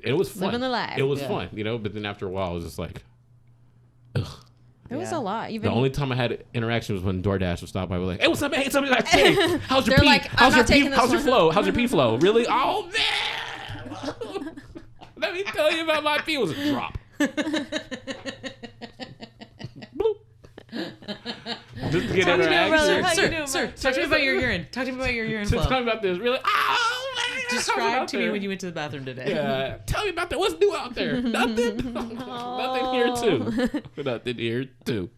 it was fun. Living the life. It was fun, But then after a while, I was just like, ugh. It was a lot. The only time I had interaction was when DoorDash would stop by. We're like, "Hey, what's up, man? Hey, something like, hey, how's your pee? Like, how's your flow? How's your pee flow? Really? Oh man! Let me tell you about my pee. It was a drop. Bloop. Just to get interaction. Sir, talk to me about your urine. Talk to me about your urine flow. Tell me about this. Really? Oh man! Describe to me when you went to the bathroom today. Yeah. Tell me about that. What's new out there? Nothing. Nothing here too. Nothing here too.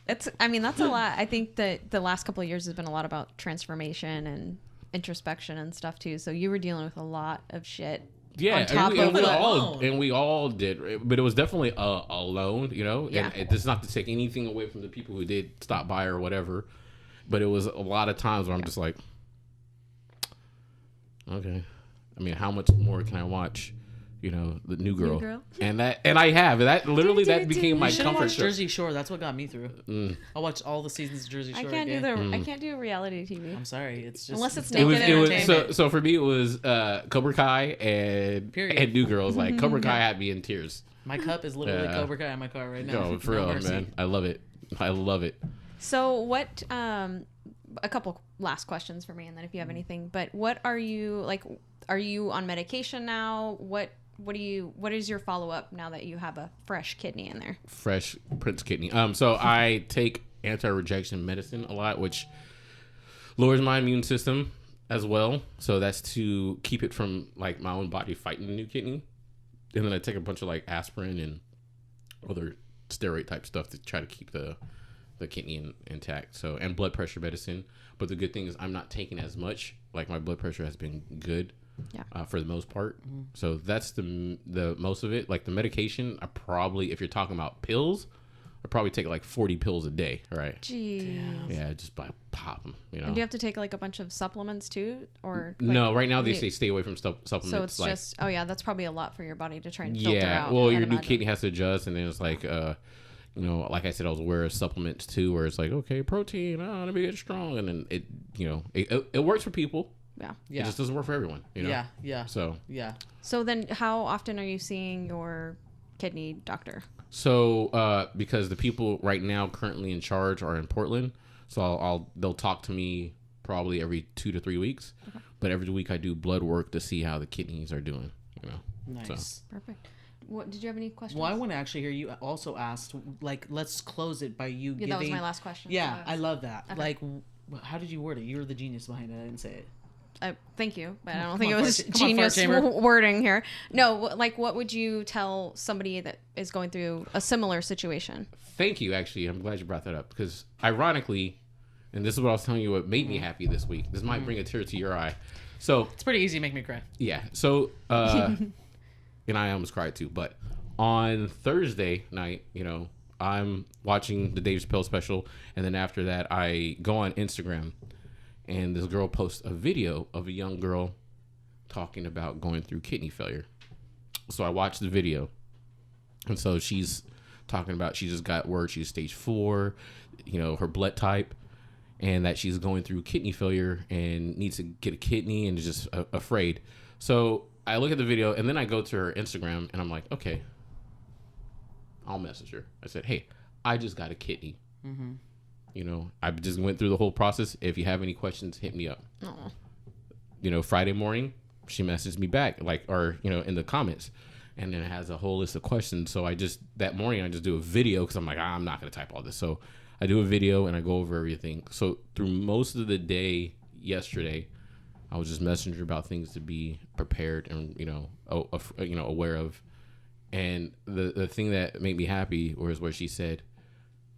that's a lot. I think that the last couple of years has been a lot about transformation and introspection and stuff too. So you were dealing with a lot of shit. Yeah, on top of we all did, but it was definitely alone, you know. Yeah. And it's not to take anything away from the people who did stop by or whatever, but it was a lot of times where I'm just like, okay, I mean, how much more can I watch? You know, the New Girl. And I have that literally that became my comfort show. Jersey Shore. That's what got me through. I watched all the seasons of Jersey Shore. I can't do reality TV. I'm sorry, it's just unless it's naked entertainment. So for me it was Cobra Kai and New Girls. Like Cobra Kai had me in tears. My cup is literally Cobra Kai in my car right now. No, for real, man. I love it. So what? A couple last questions for me, and then if you have anything. But what are you like? Are you on medication now? What is your follow-up now that you have a fresh kidney in there? Fresh Prince kidney. So I take anti-rejection medicine a lot, which lowers my immune system as well. So that's to keep it from like my own body fighting the new kidney. And then I take a bunch of like aspirin and other steroid type stuff to try to keep the kidney intact. So, and blood pressure medicine. But the good thing is I'm not taking as much. Like my blood pressure has been good. Yeah. For the most part. So that's the most of it. Like the medication, I probably, if you're talking about pills, I probably take like 40 pills a day, right? Jeez. Yeah, just by pop them, you know. And do you have to take like a bunch of supplements too, or like, no? Right now they say stay away from supplements. So it's like, just that's probably a lot for your body to try and filter out. Yeah, well, your new kidney has to adjust, and then it's like you know, like I said, I was aware of supplements too, where it's like, okay, protein, let me get strong, and then it, you know, it works for people. Yeah. It just doesn't work for everyone, you know? Yeah. So then how often are you seeing your kidney doctor? So, because the people right now currently in charge are in Portland, so they'll talk to me probably every 2 to 3 weeks, but every week I do blood work to see how the kidneys are doing, you know? Nice. So. Perfect. What, did you have any questions? Well, I want to actually hear you also asked, like, let's close it by you giving... that was my last question. Yeah, I love that. Okay. Like, how did you word it? You were the genius behind it. I didn't say it. Thank you, but I don't think it was genius wording here. No, like what would you tell somebody that is going through a similar situation? Thank you, actually. I'm glad you brought that up because ironically, and this is what I was telling you what made me happy this week. This might bring a tear to your eye. So it's pretty easy to make me cry. Yeah. So, and I almost cried too, but on Thursday night, you know, I'm watching the Dave Chappelle special, and then after that, I go on Instagram. And this girl posts a video of a young girl talking about going through kidney failure. So I watched the video. And so she's talking about she just got word she's stage 4, you know, her blood type, and that she's going through kidney failure and needs to get a kidney and is just afraid. So I look at the video and then I go to her Instagram and I'm like, okay, I'll message her. I said, hey, I just got a kidney. Mm-hmm. You know, I just went through the whole process. If you have any questions, hit me up. Aww. You know, Friday morning, she messaged me back, like, or, you know, in the comments. And then it has a whole list of questions. So that morning, I just do a video because I'm like, I'm not going to type all this. So I do a video and I go over everything. So through most of the day yesterday, I was just messaging her about things to be prepared and, you know, aware of. And the thing that made me happy was where she said,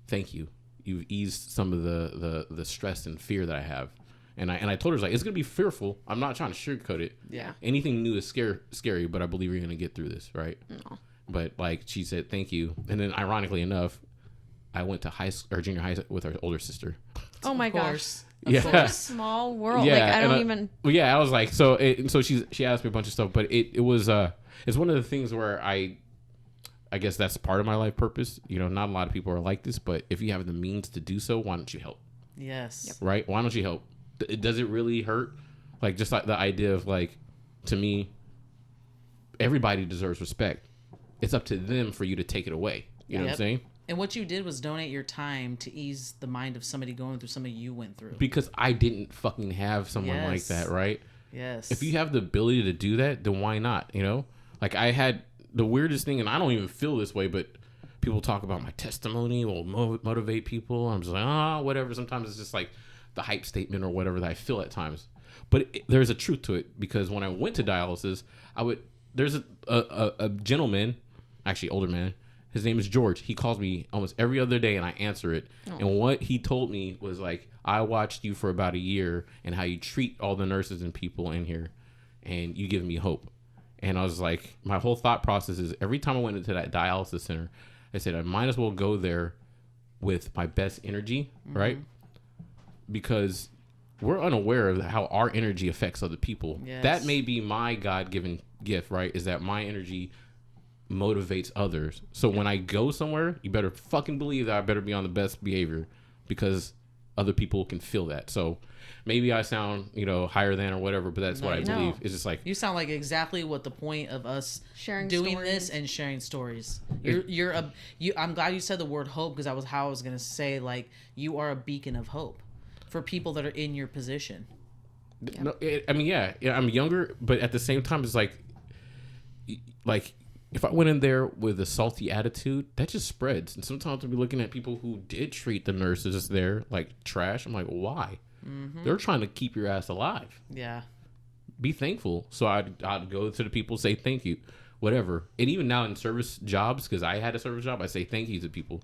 thank you. You've eased some of the stress and fear that I have. And I told her, like, it's going to be fearful. I'm not trying to sugarcoat it. Yeah. Anything new is scary, but I believe you're going to get through this, right? No. But, like, she said, thank you. And then, ironically enough, I went to junior high with her older sister. Oh, my gosh. Yeah. Such a small world. Yeah. Like, I don't even... Well, yeah, I was like, so she asked me a bunch of stuff, but it was, it's one of the things where I guess that's part of my life purpose. You know, not a lot of people are like this, but if you have the means to do so, why don't you help? Yes. Yep. Right? Why don't you help? Does it really hurt? Like, just like the idea of, like, to me, everybody deserves respect. It's up to them for you to take it away. You know what I'm saying? And what you did was donate your time to ease the mind of somebody going through something you went through. Because I didn't fucking have someone like that, right? Yes. If you have the ability to do that, then why not? You know? Like, I had... The weirdest thing, and I don't even feel this way, but people talk about my testimony will motivate people. I'm just like, whatever. Sometimes it's just like the hype statement or whatever that I feel at times. But there's a truth to it because when I went to dialysis, there's a gentleman, actually older man, His name is George. He calls me almost every other day, and I answer it. Oh. And what he told me was like, I watched you for about a year and how you treat all the nurses and people in here, and you give me hope. And I was like, my whole thought process is every time I went into that dialysis center, I said, I might as well go there with my best energy, right? Because we're unaware of how our energy affects other people. Yes. That may be my God-given gift, right? Is that my energy motivates others. So when I go somewhere, you better fucking believe that I better be on the best behavior because other people can feel that. So maybe I sound, higher than or whatever, but that's what I believe. It's just like, you sound like exactly what the point of us doing this and sharing stories. I'm glad you said the word hope, because that was how I was going to say, like, you are a beacon of hope for people that are in your position. Yeah. No, I'm younger, but at the same time, it's like if I went in there with a salty attitude, that just spreads. And sometimes I'll be looking at people who did treat the nurses there like trash. I'm like, why? Mm-hmm. They're trying to keep your ass alive. Yeah. Be thankful. So I'd go to the people, say thank you, whatever. And even now in service jobs, because I had a service job, I say thank you to people.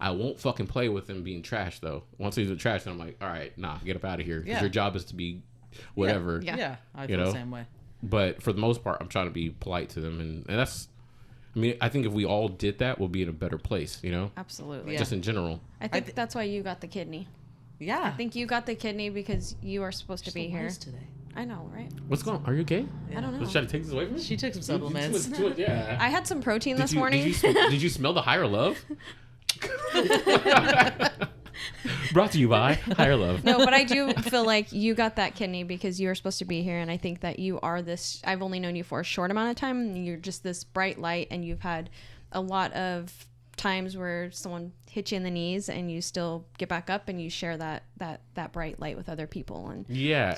I won't fucking play with them being trash, though. Once they're trash, then I'm like, all right, nah, get up out of here. Because your job is to be whatever. Yeah. I feel the same way. But for the most part, I'm trying to be polite to them. And that's, I think if we all did that, we'll be in a better place, Absolutely. Just in general. I think that's why you got the kidney. Yeah. I think you got the kidney because you are supposed to be here today. I know, right? What's going on? Are you okay? Yeah. I don't know. Let's try to take this away from you? She took some supplements. Yeah. I had some protein this morning. Did you smell the higher love? Brought to you by Higher Love. No, but I do feel like you got that kidney because you were supposed to be here, and I think that you are this. I've only known you for a short amount of time, and you're just this bright light, and you've had a lot of times where someone hits you in the knees, and you still get back up, and you share that bright light with other people, and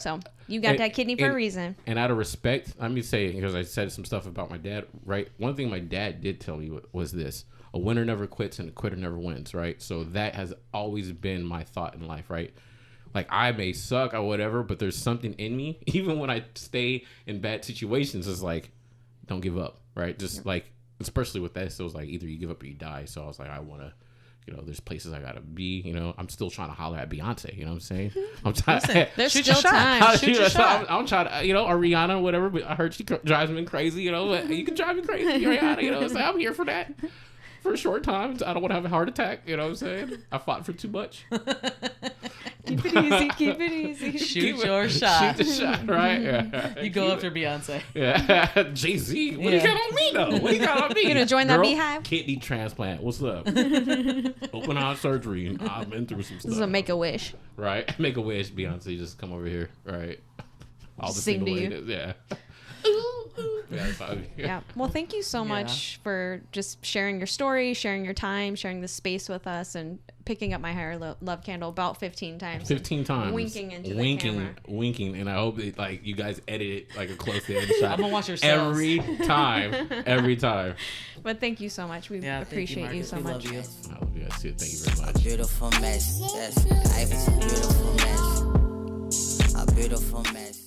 so you got that kidney for a reason. And out of respect, let me say, because I said some stuff about my dad, right? One thing my dad did tell me was this. A winner never quits and a quitter never wins, right? So that has always been my thought in life, right? Like, I may suck or whatever, but there's something in me. Even when I stay in bad situations, it's like, don't give up, right? Just like, especially with that, so it's like either you give up or you die. So I was like, I want to, there's places I got to be, I'm still trying to holler at Beyonce, you know what I'm saying? I'm trying. There's still time. Shoot your shot. I'm trying to, or Rihanna or whatever, but I heard she drives me crazy, but you can drive me crazy, Rihanna, so I'm here for that. For a short time. I don't want to have a heart attack. You know what I'm saying? I fought for too much. Keep it easy. Shoot your shot. Shoot the shot, right? Yeah. You go after Beyonce. Yeah. Jay-Z. What do you got on me, though? What do you got on me? You gonna join that beehive? Kidney transplant. What's up? Open heart surgery. And I've been through some stuff. This is a Make-A-Wish. Right? Make-A-Wish, Beyonce. Just come over here. Right? All the sing to you. Ladies. Yeah. Yeah. Well, thank you so much for just sharing your story, sharing your time, sharing this space with us, and picking up my higher love candle about 15 times. 15 times. Winking into the camera. Winking. And I hope that, you guys edit it like a close to end shot. I'm going to watch yourselves. Every time. But thank you so much. We appreciate you so much. Love you. I love you guys too. Thank you very much. A beautiful mess. Yes. Life is a beautiful mess. A beautiful mess.